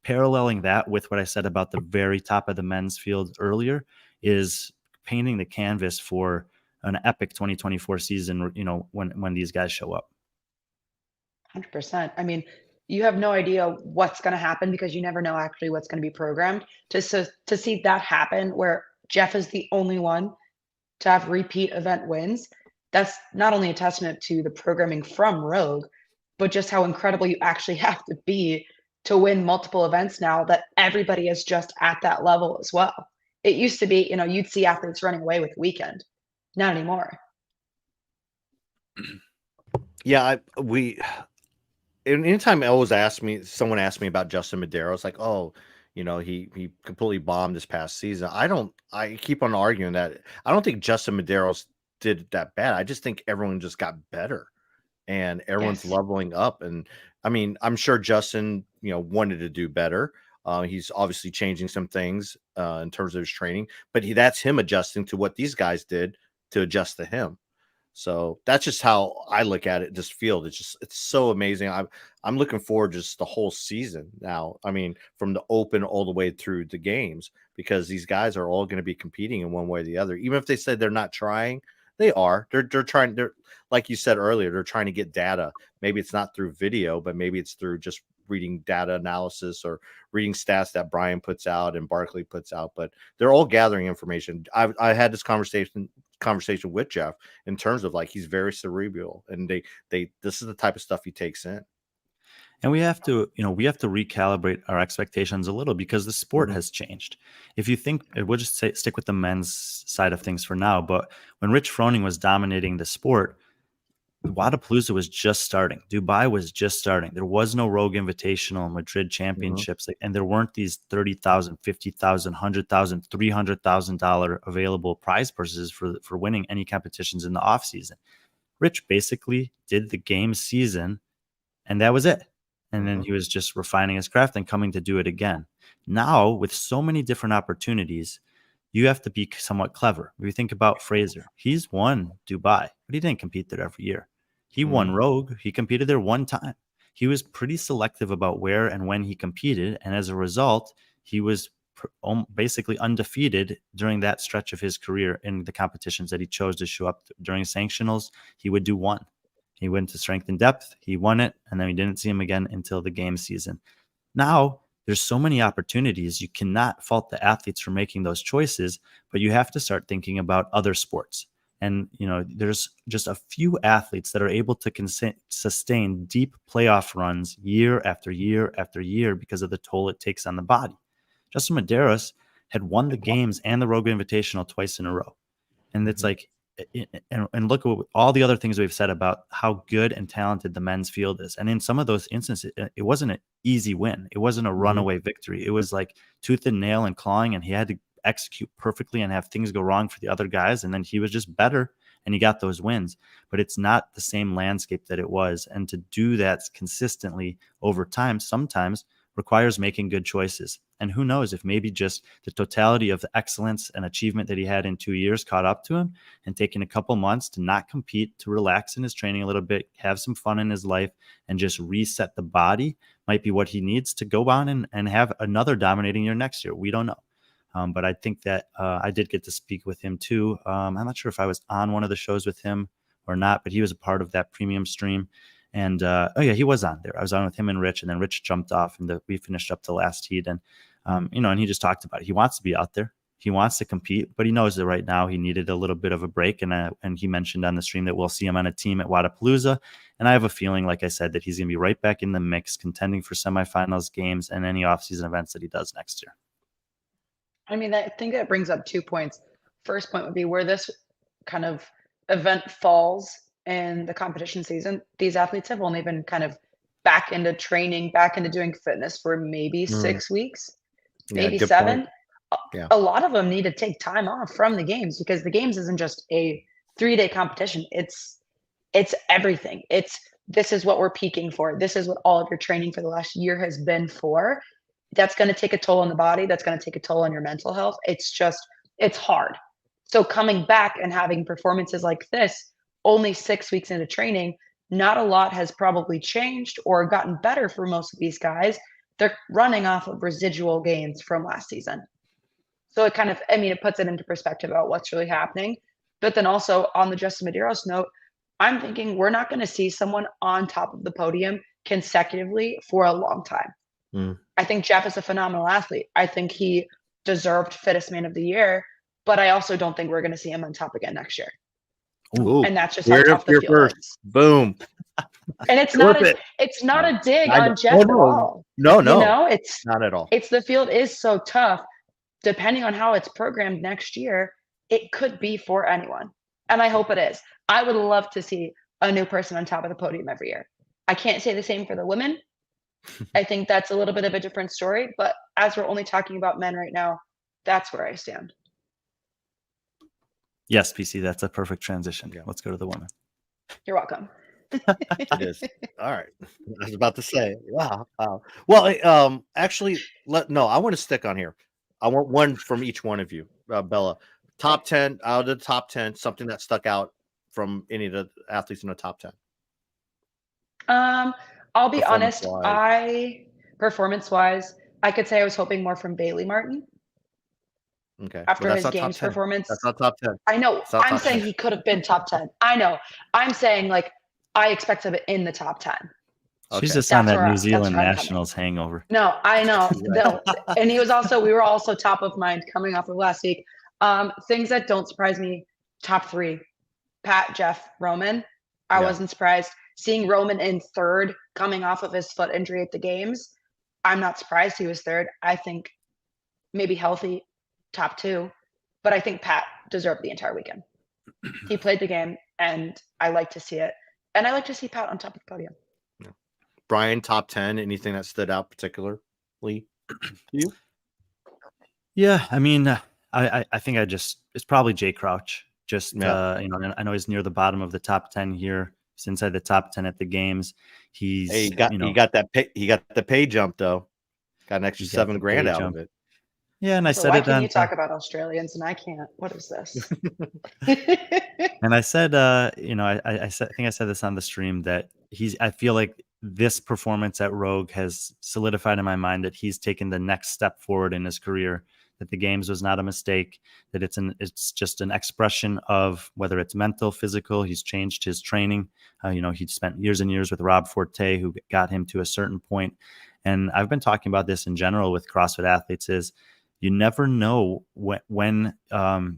paralleling that with what I said about the very top of the men's field earlier is painting the canvas for an epic 2024 season, when these guys show up. 100%. I mean, you have no idea what's going to happen because you never know actually what's going to be programmed. To see that happen where Jeff is the only one to have repeat event wins, that's not only a testament to the programming from Rogue, but just how incredible you actually have to be to win multiple events now that everybody is just at that level as well. It used to be, you'd see athletes running away with weekend. Not anymore. Yeah, anytime someone asked me about Justin Madero, it's like, oh, he completely bombed this past season. I keep on arguing that I don't think Justin Madero did that bad. I just think everyone just got better and everyone's leveling up. And I mean, I'm sure Justin, wanted to do better. He's obviously changing some things in terms of his training, but that's him adjusting to what these guys did to adjust to him. So that's just how I look at it. This field, it's so amazing. I'm looking forward to just the whole season now. I mean, from the open all the way through the games, because these guys are all going to be competing in one way or the other. Even if they said they're not trying, they are. They're trying. They're, like you said earlier, they're trying to get data. Maybe it's not through video, but maybe it's through just reading data analysis or reading stats that Brian puts out and Barkley puts out. But they're all gathering information. I had this conversation with Jeff in terms of he's very cerebral, and this is the type of stuff he takes in. And we have to recalibrate our expectations a little because the sport has changed. If you think, we'll just stick with the men's side of things for now, but when Rich Froning was dominating the sport, Wodapalooza was just starting. Dubai was just starting. There was no Rogue Invitational, Madrid Championships, and there weren't these $30,000, $50,000, $100,000, $300,000 available prize purses for winning any competitions in the off season. Rich basically did the game season, and that was it. And then he was just refining his craft and coming to do it again. Now, with so many different opportunities, you have to be somewhat clever. If you think about Fraser, he's won Dubai, but he didn't compete there every year. He won Rogue. He competed there one time. He was pretty selective about where and when he competed. And as a result, he was basically undefeated during that stretch of his career in the competitions that he chose to show up during sanctionals. He would do one. He went to strength and depth. He won it. And then we didn't see him again until the game season. Now, there's so many opportunities. You cannot fault the athletes for making those choices, but you have to start thinking about other sports. And, there's just a few athletes that are able to sustain deep playoff runs year after year after year because of the toll it takes on the body. Justin Medeiros had won the games and the Rogue Invitational twice in a row. And it's and look at all the other things we've said about how good and talented the men's field is. And in some of those instances, it wasn't an easy win. It wasn't a runaway victory. It was like tooth and nail and clawing, and he had to execute perfectly and have things go wrong for the other guys. And then he was just better and he got those wins. But it's not the same landscape that it was. And to do that consistently over time sometimes requires making good choices. And who knows if maybe just the totality of the excellence and achievement that he had in 2 years caught up to him, and taking a couple months to not compete, to relax in his training a little bit, have some fun in his life, and just reset the body might be what he needs to go on and have another dominating year next year. We don't know. But I think that I did get to speak with him too. I'm not sure if I was on one of the shows with him or not, but he was a part of that premium stream. And he was on there. I was on with him and Rich, and then Rich jumped off, and we finished up the last heat. And and he just talked about it. He wants to be out there. He wants to compete, but he knows that right now he needed a little bit of a break. And he mentioned on the stream that we'll see him on a team at Wadapalooza. And I have a feeling, like I said, that he's going to be right back in the mix, contending for semifinals, games, and any offseason events that he does next year. I mean, I think that brings up 2 points. First point would be where this kind of event falls in the competition season. These athletes have only been kind of back into training, back into doing fitness for maybe 6 weeks, maybe good 7. point. Yeah. A lot of them need to take time off from the games because the games isn't just a 3-day competition. It's everything. This is what we're peaking for. This is what all of your training for the last year has been for. That's going to take a toll on the body. That's going to take a toll on your mental health. It's hard. So coming back and having performances like this, only 6 weeks into training, not a lot has probably changed or gotten better for most of these guys. They're running off of residual gains from last season. So it kind of, I mean, it puts it into perspective about what's really happening. But then also on the Justin Medeiros note, I'm thinking we're not going to see someone on top of the podium consecutively for a long time. I think Jeff is a phenomenal athlete. I think he deserved fittest man of the year, but I also don't think we're going to see him on top again next year. Ooh, and that's just how tough the field is. Boom. And it's not a dig on Jeff at all. No, You know, it's not at all. It's the field is so tough. Depending on how it's programmed next year, it could be for anyone. And I hope it is. I would love to see a new person on top of the podium every year. I can't say the same for the women. I think that's a little bit of a different story. But as we're only talking about men right now, that's where I stand. Yes, PC, that's a perfect transition. Yeah. Let's go to the women. You're welcome. It is. All right. I was about to say, wow. Well, actually, I want to stick on here. I want one from each one of you, Bella. Top 10 out of the top 10, something that stuck out from any of the athletes in the top 10. I'll be honest. Performance-wise, I could say I was hoping more from Bailey Martin. Okay. After his games performance. That's not top 10. I know. I'm saying he could have been top 10. I know. I'm saying, like, I expect him in the top 10. She's just on that New Zealand Nationals hangover. No, I know. No. And we were also top of mind coming off of last week. Things that don't surprise me, top 3, Pat, Jeff, Roman. I wasn't surprised. Seeing Roman in 3rd coming off of his foot injury at the games, I'm not surprised he was 3rd. I think maybe healthy, top 2. But I think Pat deserved the entire weekend. He played the game, and I like to see it. And I like to see Pat on top of the podium. Yeah. Brian, top 10, anything that stood out particularly to you? Yeah, I mean, I think it's probably Jay Crouch. Just, I know he's near the bottom of the top 10 here. He's inside the top 10 at the games. He got the pay jump though. Got an extra $7,000 out of it. Yeah, and I said why can you talk about Australians and I can't? What is this? And I said, I think I said this on the stream that I feel like this performance at Rogue has solidified in my mind that he's taken the next step forward in his career. That the games was not a mistake. That it's just an expression of whether it's mental, physical. He's changed his training. He spent years and years with Rob Forte, who got him to a certain point. And I've been talking about this in general with CrossFit athletes is you never know when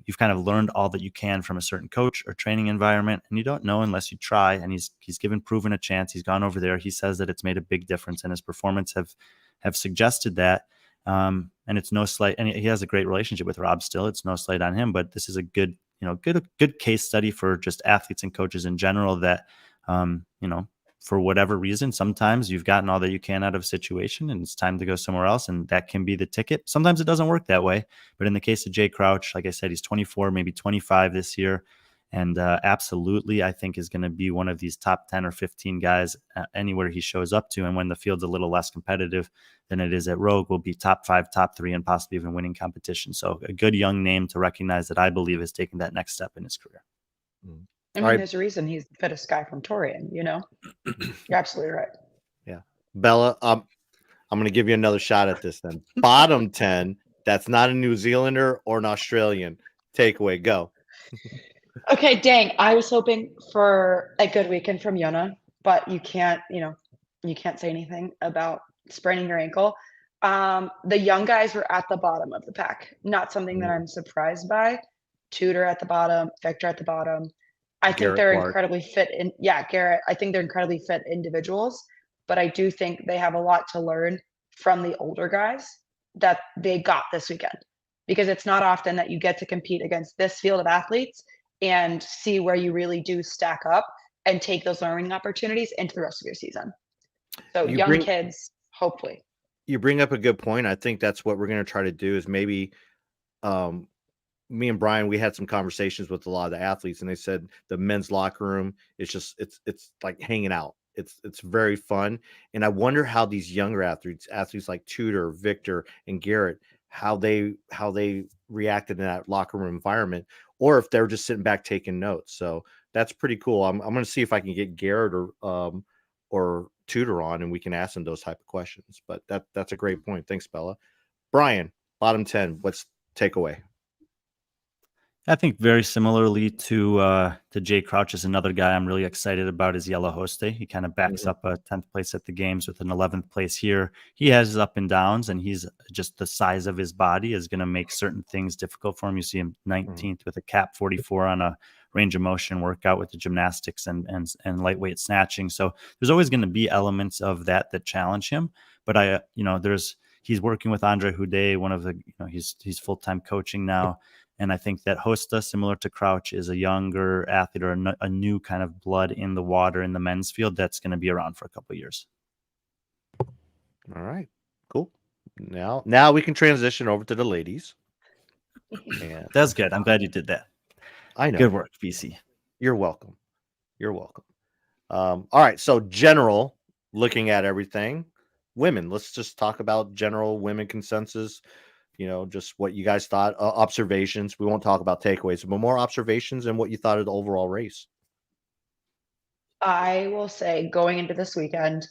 you've kind of learned all that you can from a certain coach or training environment, and you don't know unless you try. And he's given Proven a chance. He's gone over there. He says that it's made a big difference, and his performance have suggested that. And it's no slight, and he has a great relationship with Rob still. It's no slight on him, but this is a good case study for just athletes and coaches in general that, for whatever reason, sometimes you've gotten all that you can out of a situation and it's time to go somewhere else. And that can be the ticket. Sometimes it doesn't work that way. But in the case of Jay Crouch, like I said, he's 24, maybe 25 this year. And absolutely, I think is going to be one of these top 10 or 15 guys anywhere he shows up to. And when the field's a little less competitive than it is at Rogue, will be top 5, top 3, and possibly even winning competition. So a good young name to recognize that I believe has taken that next step in his career. I mean, there's a reason he's the fittest guy from Torian, You're absolutely right. Yeah. Bella, I'm going to give you another shot at this then. Bottom 10, that's not a New Zealander or an Australian. Takeaway, go. Okay, dang. I was hoping for a good weekend from Yona, but you can't say anything about spraining your ankle. The young guys were at the bottom of the pack. Not something that I'm surprised by. Tudor at the bottom, Victor at the bottom. I think Garrett they're Clark. incredibly fit Garrett. I think they're incredibly fit individuals, but I do think they have a lot to learn from the older guys that they got this weekend. Because it's not often that you get to compete against this field of athletes and see where you really do stack up and take those learning opportunities into the rest of your season. So young kids, hopefully. You bring up a good point. I think that's what we're going to try to do is maybe me and Brian, we had some conversations with a lot of the athletes, and they said the men's locker room is just it's like hanging out. It's very fun, and I wonder how these younger athletes like Tudor, Victor, and Garrett, how they reacted in that locker room environment, or if they're just sitting back taking notes. So that's pretty cool. I'm going to see if I can get Garrett or Tudor on, and we can ask them those type of questions. But that's a great point. Thanks, Bella. Brian, bottom 10. What's takeaway? I think very similarly to Jay Crouch is another guy I'm really excited about is Yellow Hoste. He kind of backs up a 10th place at the games with an 11th place here. He has his up and downs, and he's just the size of his body is going to make certain things difficult for him. You see him 19th with a cap 44 on a range of motion workout with the gymnastics and lightweight snatching. So there's always going to be elements of that challenge him. But he's working with Andre Houdet, one of the, he's full-time coaching now. And I think that Hosta, similar to Crouch, is a younger athlete or a new kind of blood in the water in the men's field that's going to be around for a couple of years. All right, cool. Now we can transition over to the ladies. And that's good. I'm glad you did that. I know. Good work, BC. You're welcome. All right. So general, looking at everything, women. Let's just talk about general women consensus. Just what you guys thought, observations. We won't talk about takeaways, but more observations and what you thought of the overall race. I will say going into this weekend,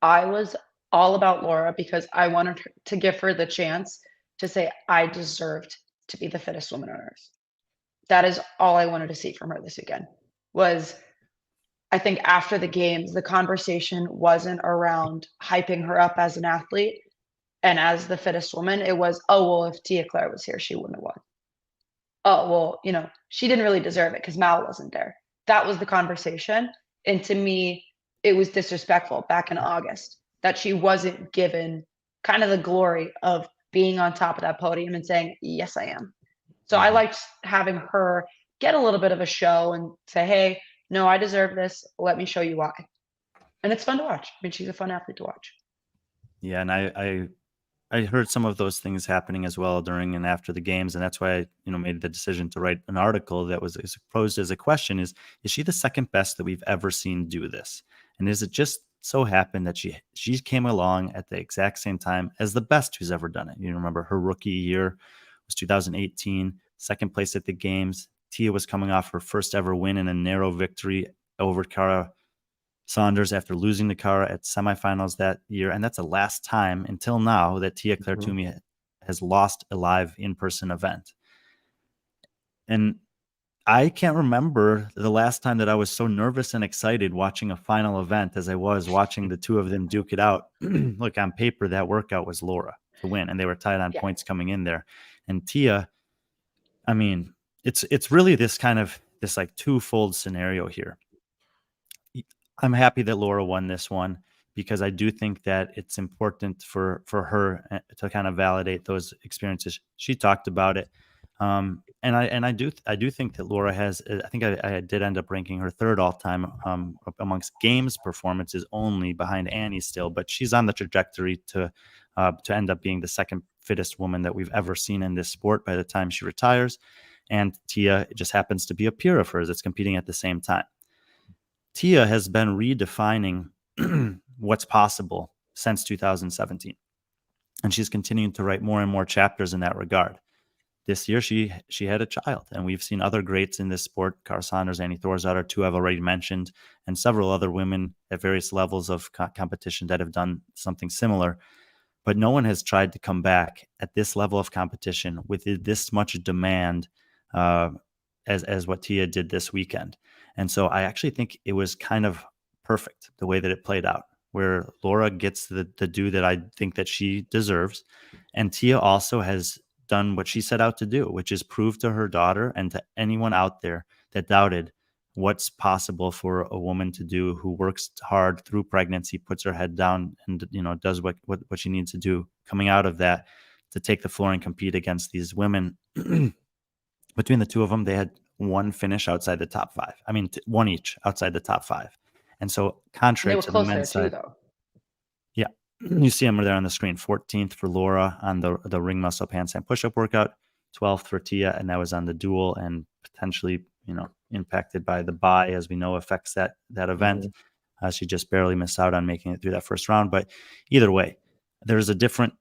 I was all about Laura because I wanted to give her the chance to say I deserved to be the fittest woman on earth. That is all I wanted to see from her this weekend. I think after the games, the conversation wasn't around hyping her up as an athlete and as the fittest woman. It was, oh, well, if Tia Claire was here, she wouldn't have won. Oh, well, she didn't really deserve it because Mal wasn't there. That was the conversation. And to me, it was disrespectful back in August that she wasn't given kind of the glory of being on top of that podium and saying, yes, I am. So I liked having her get a little bit of a show and say, hey, no, I deserve this. Let me show you why. And it's fun to watch. I mean, she's a fun athlete to watch. Yeah, and I heard some of those things happening as well during and after the games, and that's why I made the decision to write an article that was posed as a question: is she the second best that we've ever seen do this? And is it just so happened that she came along at the exact same time as the best who's ever done it? Remember her rookie year was 2018, second place at the games. Tia was coming off her first ever win in a narrow victory over Cara Saunders after losing to Cara at semifinals that year. And that's the last time until now that Tia Claire Toomey has lost a live in-person event. And I can't remember the last time that I was so nervous and excited watching a final event as I was watching the two of them duke it out. Look, on paper, that workout was Laura to win, and they were tied on points coming in there. And Tia, I mean, it's really this like twofold scenario here. I'm happy that Laura won this one because I do think that it's important for her to kind of validate those experiences. She talked about it. And I do think that Laura has, I think I did end up ranking her third all time amongst games performances, only behind Annie still, but she's on the trajectory to end up being the second fittest woman that we've ever seen in this sport by the time she retires. And Tia just happens to be a peer of hers that's competing at the same time. Tia has been redefining what's possible since 2017. And she's continuing to write more and more chapters in that regard. This year, she had a child, and we've seen other greats in this sport. Cara Saunders, Annie Thorsdottir, two I've already mentioned, and several other women at various levels of competition that have done something similar. But no one has tried to come back at this level of competition with this much demand as what Tia did this weekend. And so I actually think it was kind of perfect the way that it played out, where Laura gets the due that I think that she deserves. And Tia also has done what she set out to do, which is prove to her daughter and to anyone out there that doubted what's possible for a woman to do who works hard through pregnancy, puts her head down, and does what she needs to do coming out of that to take the floor and compete against these women. Between the two of them, they had one finish outside the top 5. I mean, one each outside the top 5. And so, And they contrary were to the close there men's too, side, though. yeah, you see them there on the screen. 14th for Laura on the ring muscle handstand push-up workout, 12th for Tia, and that was on the dual and potentially, impacted by the bye, as we know, affects that event. She just barely missed out on making it through that first round. But either way, there's a different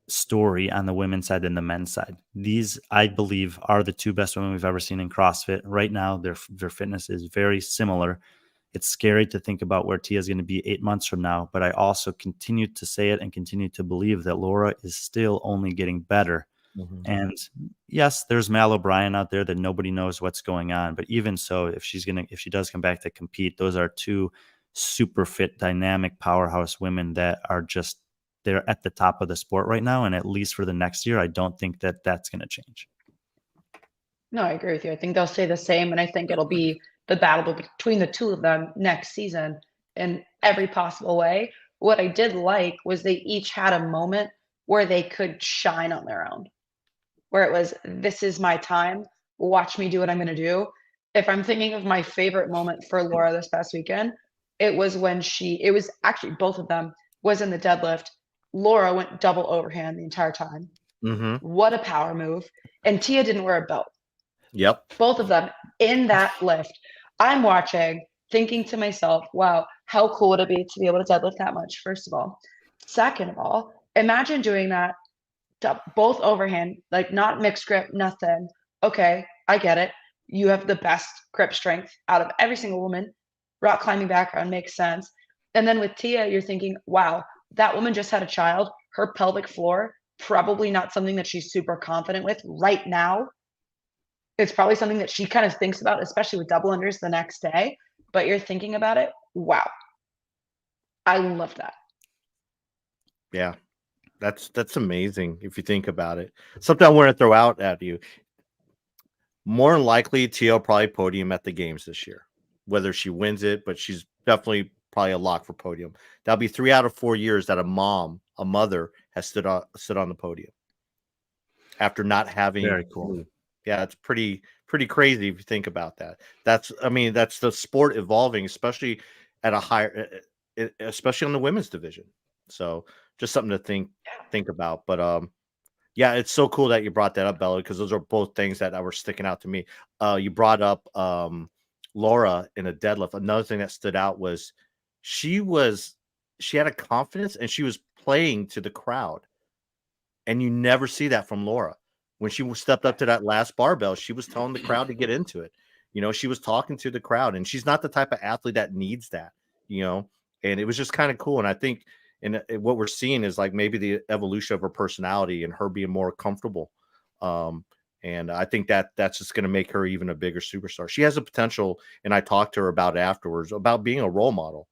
story on the women's side than the men's side. These, I believe, are the two best women we've ever seen in CrossFit. Right now, their fitness is very similar. It's scary to think about where Tia is going to be 8 months from now, but I also continue to say it and continue to believe that Laura is still only getting better. And yes, there's Mal O'Brien out there that nobody knows what's going on, but even so, if she does come back to compete, those are two super fit, dynamic powerhouse women that are they're at the top of the sport right now. And at least for the next year, I don't think that that's going to change. No, I agree with you. I think they'll stay the same, and I think it'll be the battle between the two of them next season in every possible way. What I did like was they each had a moment where they could shine on their own, where it was, this is my time. Watch me do what I'm going to do. If I'm thinking of my favorite moment for Laura this past weekend, it was when it was actually both of them was in the deadlift. Laura went double overhand the entire time. What a power move. And Tia didn't wear a belt. Yep. Both of them in that lift. I'm watching, thinking to myself, wow, how cool would it be to be able to deadlift that much, first of all. Second of all, imagine doing that both overhand, like not mixed grip, nothing. Okay, I get it. You have the best grip strength out of every single woman. Rock climbing background makes sense. And then with Tia, you're thinking, wow, that woman just had a child. Her pelvic floor, probably not something that she's super confident with right now. It's probably something that she kind of thinks about, especially with double unders the next day. But you're thinking about it. Wow. I love that. Yeah. That's amazing if you think about it. Something I want to throw out at you. More than likely, Tia will probably podium at the games this year. Whether she wins it, but she's definitely probably a lock for podium. That'll be 3 out of 4 years that a mother has stood on the podium after not having. Very cool. Yeah, it's pretty crazy if you think about that. That's the sport evolving, especially at a higher, especially on the women's division. So just something to think about. But yeah, it's so cool that you brought that up, Bella, because those are both things that were sticking out to me. You brought up Laura in a deadlift. Another thing that stood out was she had a confidence and she was playing to the crowd. And you never see that from Laura. When she stepped up to that last barbell, she was telling the crowd to get into it. She was talking to the crowd, and she's not the type of athlete that needs that, and it was just kind of cool. And I think what we're seeing is like maybe the evolution of her personality and her being more comfortable. And I think that's just going to make her even a bigger superstar. She has a potential, and I talked to her about it afterwards, about being a role model.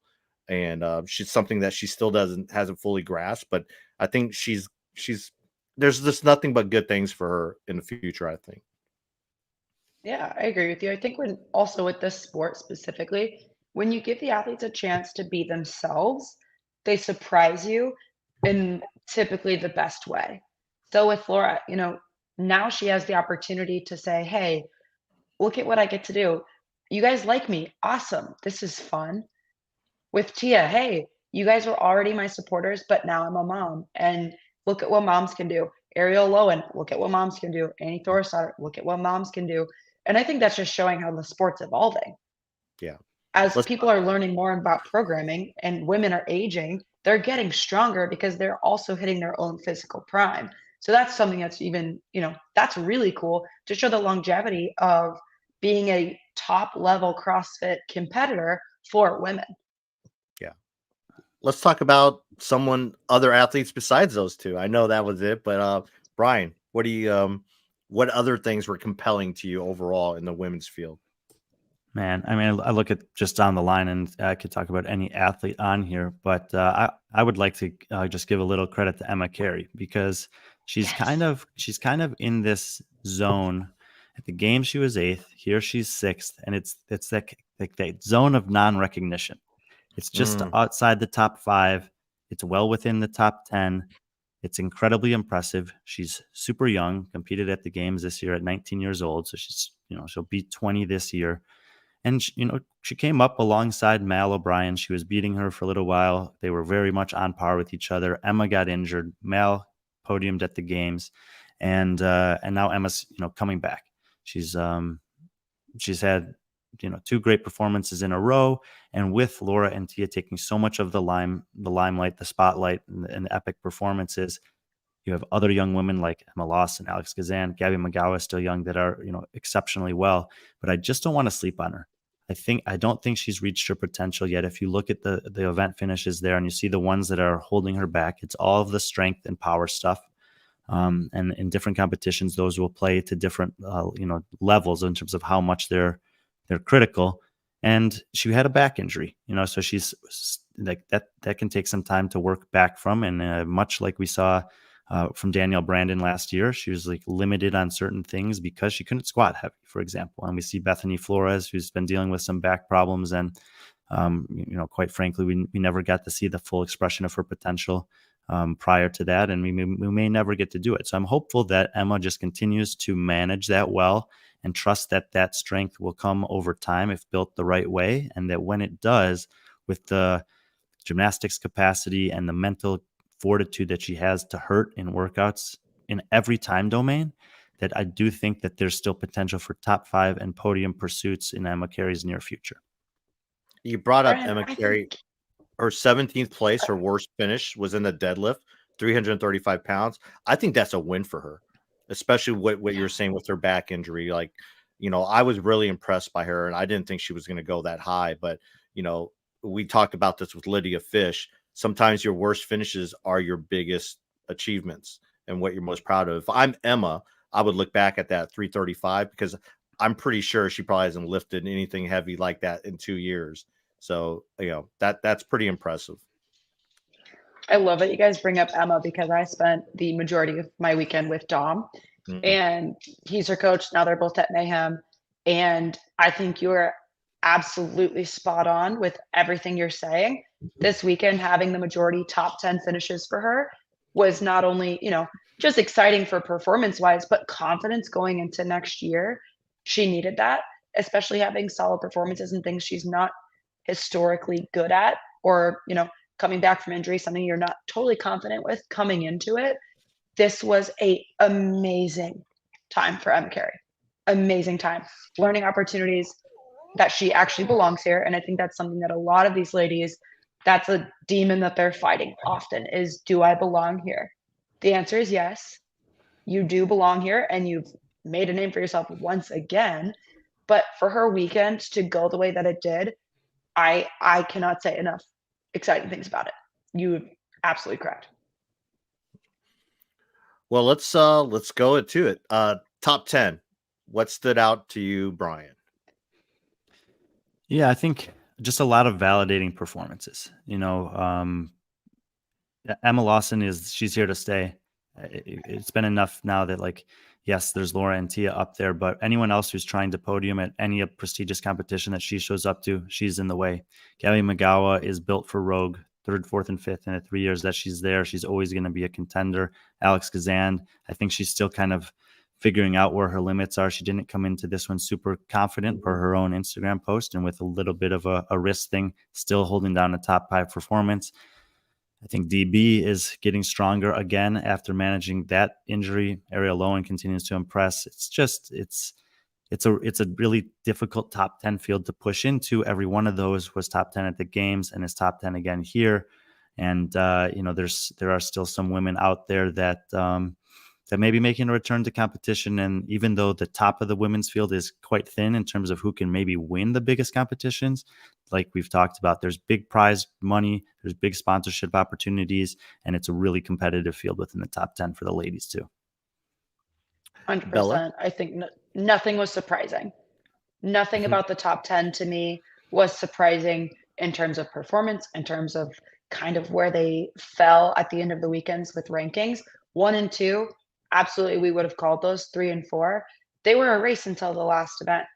And she's something that she still hasn't fully grasped, but I think there's just nothing but good things for her in the future, I think. Yeah, I agree with you. I think with this sport specifically, when you give the athletes a chance to be themselves, they surprise you in typically the best way. So with Laura, now she has the opportunity to say, hey, look at what I get to do. You guys like me. Awesome. This is fun. With Tia, hey, you guys were already my supporters, but now I'm a mom. And look at what moms can do. Ariel Lowen, look at what moms can do. Annie Thorisdottir, look at what moms can do. And I think that's just showing how the sport's evolving. Yeah. As people are learning more about programming and women are aging, they're getting stronger because they're also hitting their own physical prime. So that's something that's even, that's really cool to show the longevity of being a top level CrossFit competitor for women. Yeah. Let's talk about other athletes besides those two. I know that was it, but Brian, what other things were compelling to you overall in the women's field? Man, I mean, I look at just down the line, and I could talk about any athlete on here, but I would like to just give a little credit to Emma Carey, because she's kind Yes. of in this zone. At the game, she was 8th. Here, she's 6th, and it's that zone of non-recognition. It's just Mm. outside the top 5. It's well within the top 10. It's incredibly impressive. She's super young. Competed at the games this year at 19 years old, so she'll be 20 this year. And she came up alongside Mal O'Brien. She was beating her for a little while. They were very much on par with each other. Emma got injured. Mal podiumed at the games, and now Emma's coming back. She's had 2 great performances in a row, and with Laura and Tia taking so much of the limelight, the spotlight, and the epic performances. You have other young women like Emma Lawson, Alex Kazan, Gabby Magawa is still young, that are exceptionally well. But I just don't want to sleep on her. I don't think she's reached her potential yet. If you look at the event finishes there and you see the ones that are holding her back, it's all of the strength and power stuff. And in different competitions, those will play to different levels in terms of how much they're critical. And she had a back injury, so she's like that can take some time to work back from. And much like we saw from Danielle Brandon last year, she was like limited on certain things because she couldn't squat heavy, for example. And we see Bethany Flores, who's been dealing with some back problems, and quite frankly, we never got to see the full expression of her potential prior to that, and we may never get to do it. So I'm hopeful that Emma just continues to manage that well and trust that strength will come over time if built the right way, and that when it does, with the gymnastics capacity and the mental fortitude that she has to hurt in workouts in every time domain, that I do think that there's still potential for top 5 and podium pursuits in Emma Carey's near future. You brought up Brian, Emma I Carey. think Her 17th place, her worst finish was in the deadlift, 335 pounds. I think that's a win for her, especially what you're saying with her back injury. Like, I was really impressed by her, and I didn't think she was going to go that high. But, we talked about this with Lydia Fish. Sometimes your worst finishes are your biggest achievements and what you're most proud of. If I'm Emma, I would look back at that 335 because I'm pretty sure she probably hasn't lifted anything heavy like that in 2 years. So, that's pretty impressive. I love that you guys bring up Emma, because I spent the majority of my weekend with Dom, Mm. and he's her coach. Now they're both at Mayhem. And I think you are absolutely spot on with everything you're saying. This weekend, having the majority top 10 finishes for her was not only, just exciting for performance wise, but confidence going into next year. She needed that, especially having solid performances and things she's not historically good at, or, coming back from injury, something you're not totally confident with coming into it. This was a amazing time for Emma Carey. Amazing time. Learning opportunities, that she actually belongs here. And I think that's something that a lot of these ladies, that's a demon that they're fighting often, is, do I belong here? The answer is yes. You do belong here, and you've made a name for yourself once again. But for her weekend to go the way that it did, I cannot say enough exciting things about it. You absolutely correct. Well, let's go into it. Top 10. What stood out to you, Brian? Yeah, I think just a lot of validating performances. Emma Lawson she's here to stay. It's been enough now that, like, yes, there's Laura and Tia up there, but anyone else who's trying to podium at any prestigious competition that she shows up to, she's in the way. Gabby Magawa is built for Rogue, 3rd, 4th, and 5th in the 3 years that she's there. She's always going to be a contender. Alex Kazan, I think she's still kind of figuring out where her limits are. She didn't come into this one super confident per her own Instagram post, and with a little bit of a wrist thing, still holding down a top 5 performance. I think DB is getting stronger again after managing that injury. Ariel Lowen continues to impress. It's a really difficult top 10 field to push into. Every one of those was top 10 at the games and is top 10 again here. And there are still some women out there that may be making a return to competition. And even though the top of the women's field is quite thin in terms of who can maybe win the biggest competitions, like we've talked about, there's big prize money, there's big sponsorship opportunities, and it's a really competitive field within the top 10 for the ladies too. 100%. Bella? I think nothing was surprising. Nothing Mhm. about the top 10 to me was surprising in terms of performance, in terms of kind of where they fell at the end of the weekends with rankings. 1 and 2, absolutely, we would have called those. 3 and 4, they were a race until the last event.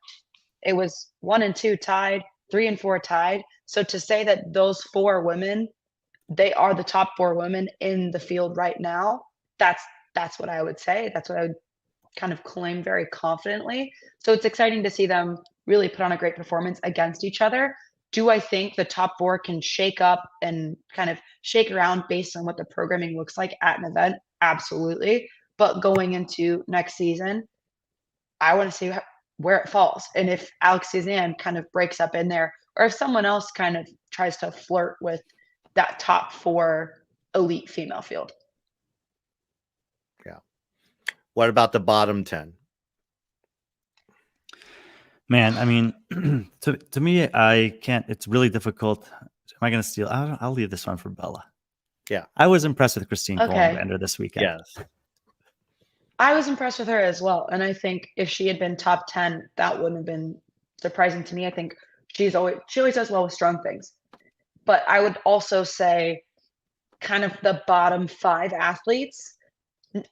It was 1 and 2 tied, 3 and 4 tied. So to say that those 4 women, they are the top 4 women in the field right now, that's that's what I would say. That's what I would kind of claim very confidently. So it's exciting to see them really put on a great performance against each other. Do I think the top 4 can shake up and kind of shake around based on what the programming looks like at an event? Absolutely. But going into next season, I want to see where it falls. And if Alex Suzanne kind of breaks up in there, or if someone else kind of tries to flirt with that top 4 elite female field. Yeah. What about the bottom 10? Man, I mean, to me, I can't. It's really difficult. Am I going to steal? I'll leave this one for Bella. Yeah. I was impressed with Christine Okay. Kohlenbender this weekend. Yes. I was impressed with her as well, and I think if she had been top 10, that wouldn't have been surprising to me. I think she always does well with strong things. But I would also say kind of the bottom 5 athletes,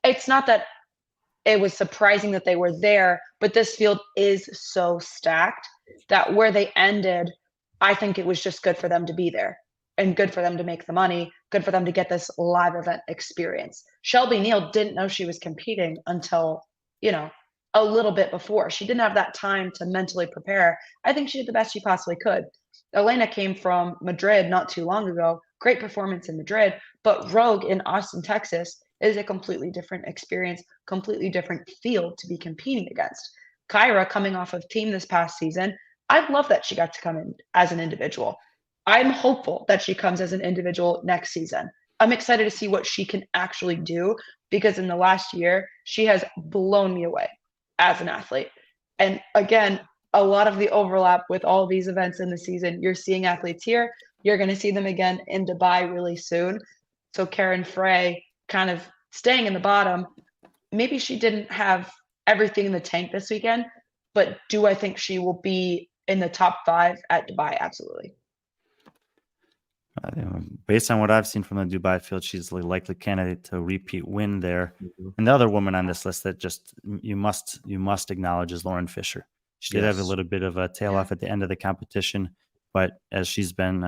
it's not that it was surprising that they were there, but this field is so stacked that where they ended, I think it was just good for them to be there and good for them to make the money, good for them to get this live event experience. Shelby Neal didn't know she was competing until, a little bit before. She didn't have that time to mentally prepare. I think she did the best she possibly could. Elena came from Madrid not too long ago. Great performance in Madrid, but Rogue in Austin, Texas is a completely different experience, completely different field to be competing against. Kyra coming off of team this past season, I'd love that she got to come in as an individual. I'm hopeful that she comes as an individual next season. I'm excited to see what she can actually do because in the last year, she has blown me away as an athlete. And again, a lot of the overlap with all these events in the season, you're seeing athletes here, you're going to see them again in Dubai really soon. So Karen Frey kind of staying in the bottom, maybe she didn't have everything in the tank this weekend, but do I think she will be in the top 5 at Dubai? Absolutely. Based on what I've seen from the Dubai field, she's the likely candidate to repeat win there. Mm-hmm. And the other woman on this list that just you must acknowledge is Lauren Fisher. She did have a little bit of a tail off at the end of the competition, but as she's been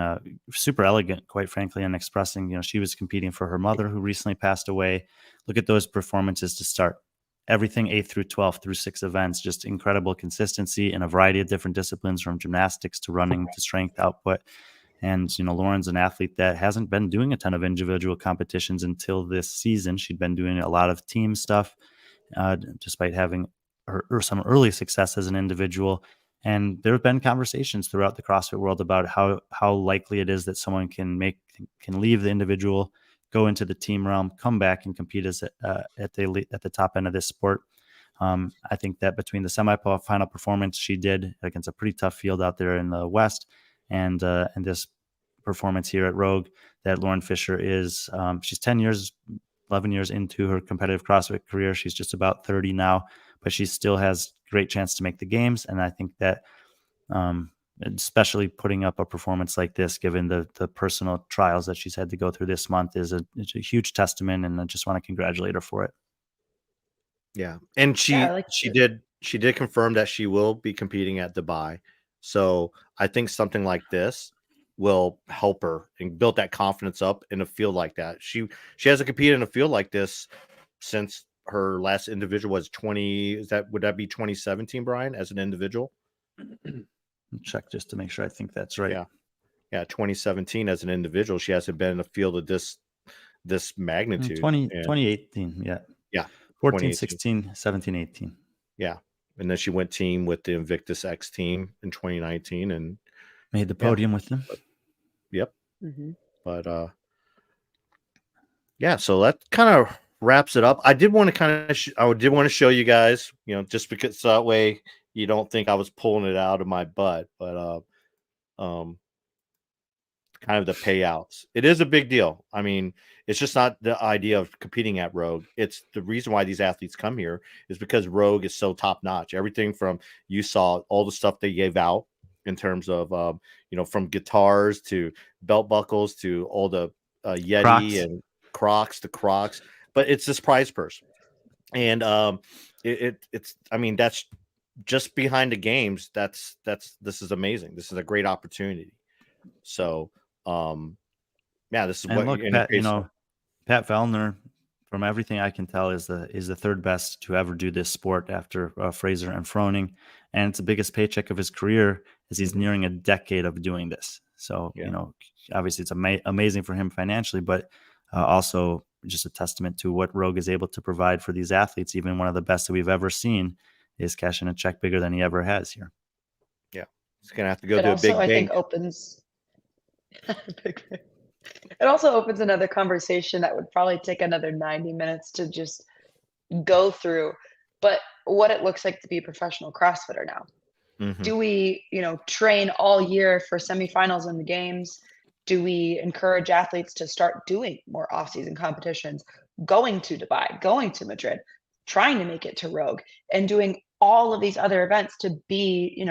super elegant, quite frankly, in expressing, she was competing for her mother who recently passed away. Look at those performances to start. Everything 8 through 12 through 6 events, just incredible consistency in a variety of different disciplines, from gymnastics to running to strength output. And, Lauren's an athlete that hasn't been doing a ton of individual competitions until this season. She'd been doing a lot of team stuff, despite having some early success as an individual. And there have been conversations throughout the CrossFit world about how likely it is that someone can leave the individual, go into the team realm, come back and compete at the top end of this sport. I think that between the semi-final performance she did against a pretty tough field out there in the West, and this performance here at Rogue, that Lauren Fisher is, she's 11 years into her competitive CrossFit career. She's just about 30 now, but she still has great chance to make the games. And I think that, especially putting up a performance like this, given the personal trials that she's had to go through this month, it's a huge testament. And I just want to congratulate her for it. Yeah. And she did confirm that she will be competing at Dubai. So I think something like this will help her and build that confidence up in a field like that. She hasn't competed in a field like this since her last individual was would that be 2017, Brian, as an individual? Check just to make sure I think that's right. Yeah, 2017 as an individual. She hasn't been in a field of this magnitude. 2018, yeah. Yeah. 14, 16, 17, 18. Yeah. And then she went team with the Invictus X team in 2019 and made the podium with them. Yep. Mm-hmm. But yeah, so that kind of wraps it up. I did want to want to show you guys, just because that way you don't think I was pulling it out of my butt, but kind kind of the payouts. It is a big deal. I mean, it's just not the idea of competing at Rogue. It's the reason why these athletes come here is because Rogue is so top notch. Everything from, you saw all the stuff they gave out in terms of, from guitars to belt buckles to all the Yeti Crocs. and Crocs to Crocs, but it's this prize purse. And it's, I mean, that's just behind the games. This is amazing. This is a great opportunity. So, this is And what look, Pat Vellner, from everything I can tell, is the third best to ever do this sport after Fraser and Froning, and it's the biggest paycheck of his career as he's nearing a decade of doing this. So, obviously it's amazing for him financially, but also just a testament to what Rogue is able to provide for these athletes. Even one of the best that we've ever seen is cashing a check bigger than he ever has here. Yeah, he's gonna have to go It do a also, big I bank. think, opens. It also opens another conversation that would probably take another 90 minutes to just go through, but what it looks like to be a professional CrossFitter now. Mhm. Do we, train all year for semifinals in the games? Do we encourage athletes to start doing more off-season competitions, going to Dubai, going to Madrid, trying to make it to Rogue, and doing all of these other events to be,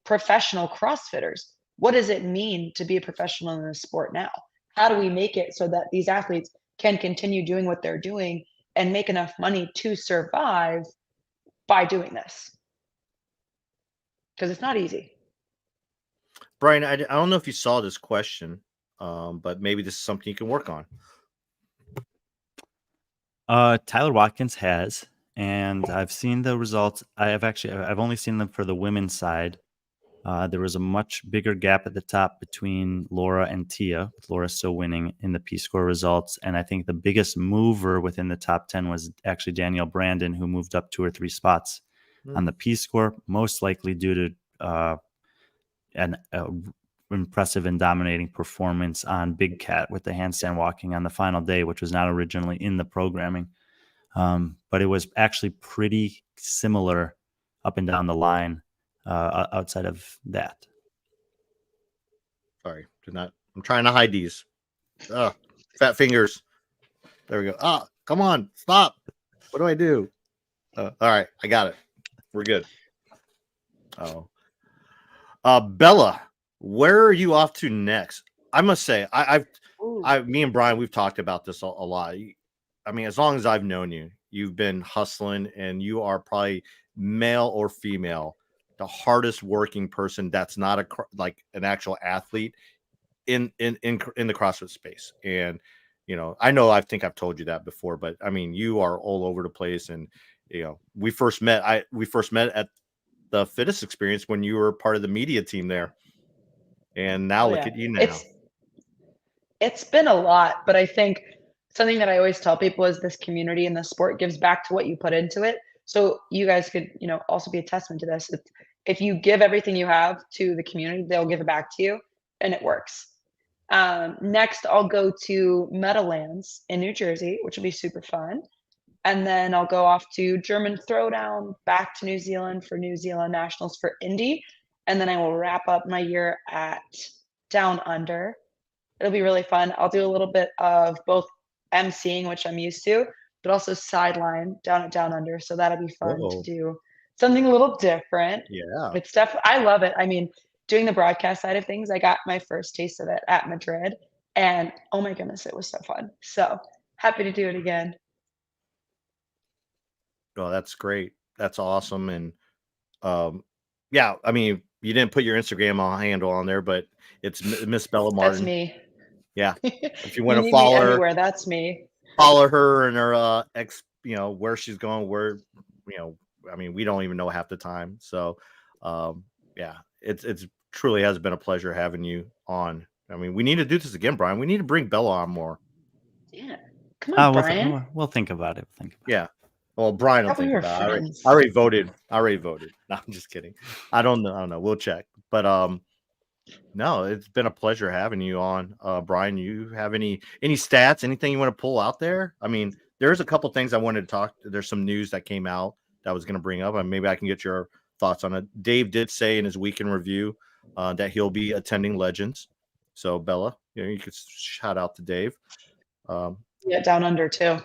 professional CrossFitters? What does it mean to be a professional in this sport now? How do we make it so that these athletes can continue doing what they're doing and make enough money to survive by doing this? Because it's not easy. Brian, I don't know if you saw this question, but maybe this is something you can work on. Tyler Watkins has, and I've seen the results. I've only seen them for the women's side. There was a much bigger gap at the top between Laura and Tia, with Laura still winning in the P-score results. And I think the biggest mover within the top 10 was actually Danielle Brandon, who moved up 2 or 3 spots on the P-score, most likely due to an impressive and dominating performance on Big Cat with the handstand walking on the final day, which was not originally in the programming. But it was actually pretty similar up and down the line. Outside of that. Sorry, I'm trying to hide these. Fat fingers. There we go. Come on, stop. What do I do? All right, I got it. We're good. Bella, where are you off to next? I must say, me and Brian, we've talked about this a lot. I mean, as long as I've known you, you've been hustling, and you are probably, male or female, the hardest working person that's not an actual athlete in the CrossFit space. And I think I've told you that before, but I mean, you are all over the place. And we first met at the Fitness Experience when you were part of the media team there, and now look at you now. It's been a lot, but I think something that I always tell people is this community and the sport gives back to what you put into it. So you guys could also be a testament to this. If you give everything you have to the community, they'll give it back to you, and it works. Next, I'll go to Meadowlands in New Jersey, which will be super fun. And then I'll go off to German Throwdown, back to New Zealand for New Zealand Nationals for Indy. And then I will wrap up my year at Down Under. It'll be really fun. I'll do a little bit of both emceeing, which I'm used to, but also sideline down at Down Under. So that'll be fun to do something a little different. Yeah. It's I love it. I mean, doing the broadcast side of things, I got my first taste of it at Madrid, and oh my goodness, it was so fun. So happy to do it again. Oh, that's great. That's awesome. And yeah, I mean, you didn't put your Instagram handle on there, but it's Miss Bella Martin. That's me. Yeah. If you want to follow her everywhere, that's me. Follow her and her where she's going, I mean, we don't even know half the time. So yeah, it's truly has been a pleasure having you on. I mean, we need to do this again, Brian. We need to bring Bella on more. Yeah. Come on, Brian. We'll think about it. Yeah. Well, Brian will think about it. I already voted. No, I'm just kidding. I don't know. We'll check. But no, it's been a pleasure having you on. Brian, you have any stats, anything you want to pull out there? I mean, there's a couple things I wanted to talk. There's some news that came out that I was going to bring up, and maybe I can get your thoughts on it. Dave did say in his weekend review that he'll be attending Legends. So, Bella, You could shout out to Dave. Yeah, down under too.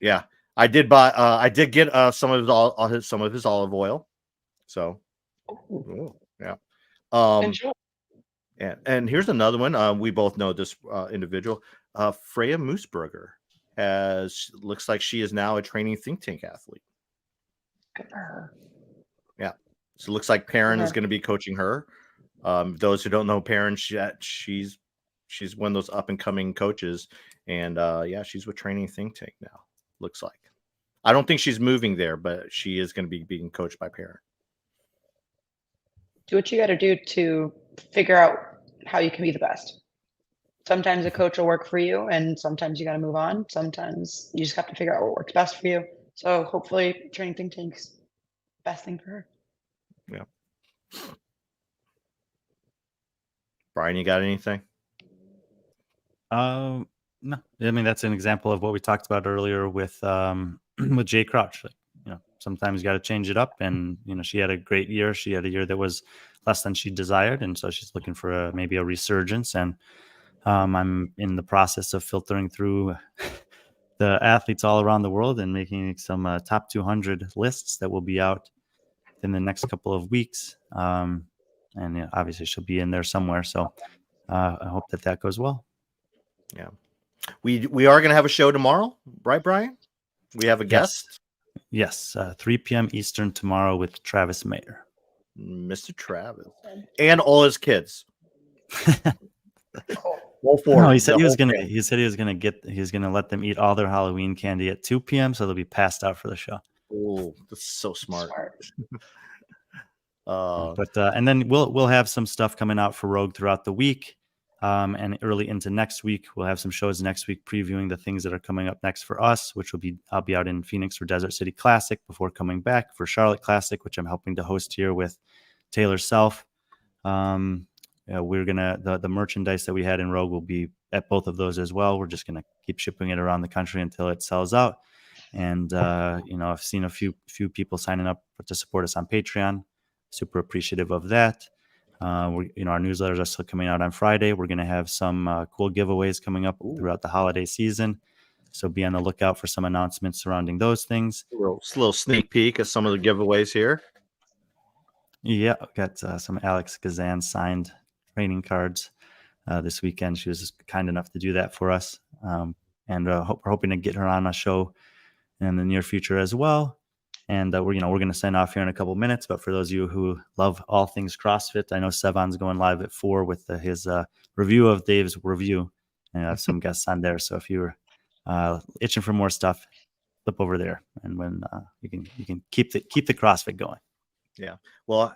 Yeah, I did buy. I did get some of his olive oil. So, yeah. Enjoy. And here's another one. We both know this individual, Freya Moosberger. Looks like she is now a training think tank athlete. Good for her. Yeah. So it looks like Perrin is going to be coaching her. Those who don't know Perrin, she's one of those up and coming coaches, and she's with Training Think Tank now. Looks like. I don't think she's moving there, but she is going to be being coached by Perrin. Do what you got to do to figure out how you can be the best. Sometimes a coach will work for you, and sometimes you got to move on. Sometimes you just have to figure out what works best for you. So hopefully, Training Think Tank's best thing for her. Yeah. Brian, you got anything? No, I mean that's an example of what we talked about earlier with Jay Crouch. Like, sometimes you got to change it up, and she had a great year. She had a year that was less than she desired, and so she's looking for maybe a resurgence. And I'm in the process of filtering through the athletes all around the world and making some top 200 lists that will be out in the next couple of weeks. And obviously she'll be in there somewhere. So I hope that goes well. Yeah. We are going to have a show tomorrow, right, Brian? We have a guest. Yes. 3 p.m. Eastern tomorrow with Travis Mayer. Mr. Travis. And all his kids. No, he said he was gonna let them eat all their Halloween candy at 2 p.m. so they'll be passed out for the show. Oh, that's so smart. And then we'll have some stuff coming out for Rogue throughout the week, and early into next week. We'll have some shows next week previewing the things that are coming up next for us, which I'll be out in Phoenix for Desert City Classic before coming back for Charlotte Classic, which I'm helping to host here with Taylor Self. We're gonna the merchandise that we had in Rogue will be at both of those as well. We're just gonna keep shipping it around the country until it sells out. And I've seen a few people signing up to support us on Patreon. Super appreciative of that. Our newsletters are still coming out on Friday. We're gonna have some cool giveaways coming up throughout the holiday season. So be on the lookout for some announcements surrounding those things. A little sneak peek of some of the giveaways here. Yeah, got some Alex Gazan signed training cards this weekend. She was kind enough to do that for us, and we're hoping to get her on a show in the near future as well. And we're going to sign off here in a couple minutes. But for those of you who love all things CrossFit, I know Sevon's going live at 4 with his review of Dave's review, and I have some guests on there. So if you're itching for more stuff, flip over there, and when you can keep the CrossFit going. Yeah. Well,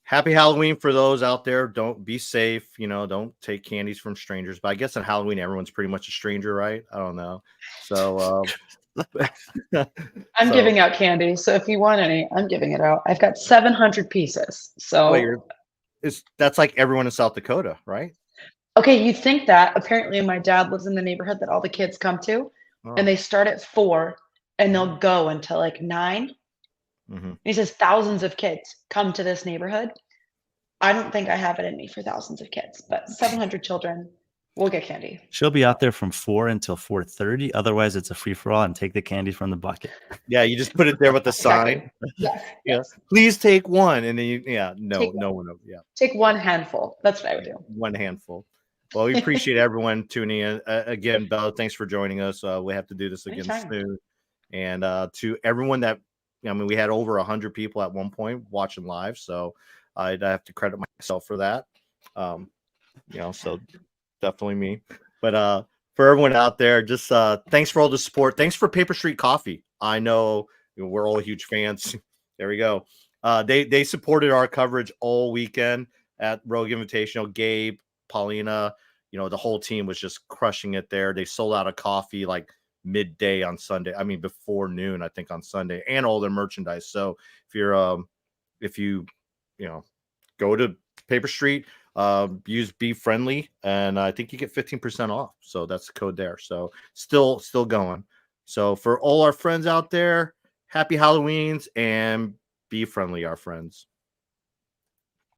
happy Halloween for those out there. Don't be safe. Don't take candies from strangers. But I guess on Halloween, everyone's pretty much a stranger, right? I don't know. So I'm giving out candy. So if you want any, I'm giving it out. I've got 700 pieces. So that's like everyone in South Dakota, right? Okay, you think that. Apparently my dad lives in the neighborhood that all the kids come to, and they start at 4 and they'll go until like 9. Mm-hmm. He says thousands of kids come to this neighborhood. I don't think I have it in me for thousands of kids, but 700 children will get candy. She'll be out there from 4 until 4:30. Otherwise, it's a free for all, and take the candy from the bucket. Yeah, you just put it there with the sign. Yes. Yeah. Please take one, and then no one. Yeah. Take one handful. That's what I would do. One handful. Well, we appreciate everyone tuning in. Again, Bella, thanks for joining us. We have to do this again soon. And to everyone that. We had over 100 people at one point watching live, so I'd have to credit myself for that. So definitely me. But for everyone out there, just thanks for all the support. Thanks for Paper Street Coffee. I know we're all huge fans. There we go. They supported our coverage all weekend at Rogue Invitational. Gabe, Paulina, the whole team was just crushing it there. They sold out of coffee like midday on Sunday. Before noon, I think, on Sunday, and all their merchandise. So if you go to Paper Street, use B.Friendly, and I think you get 15% off. So that's the code there. So still going. So for all our friends out there, happy Halloweens, and be friendly, our friends.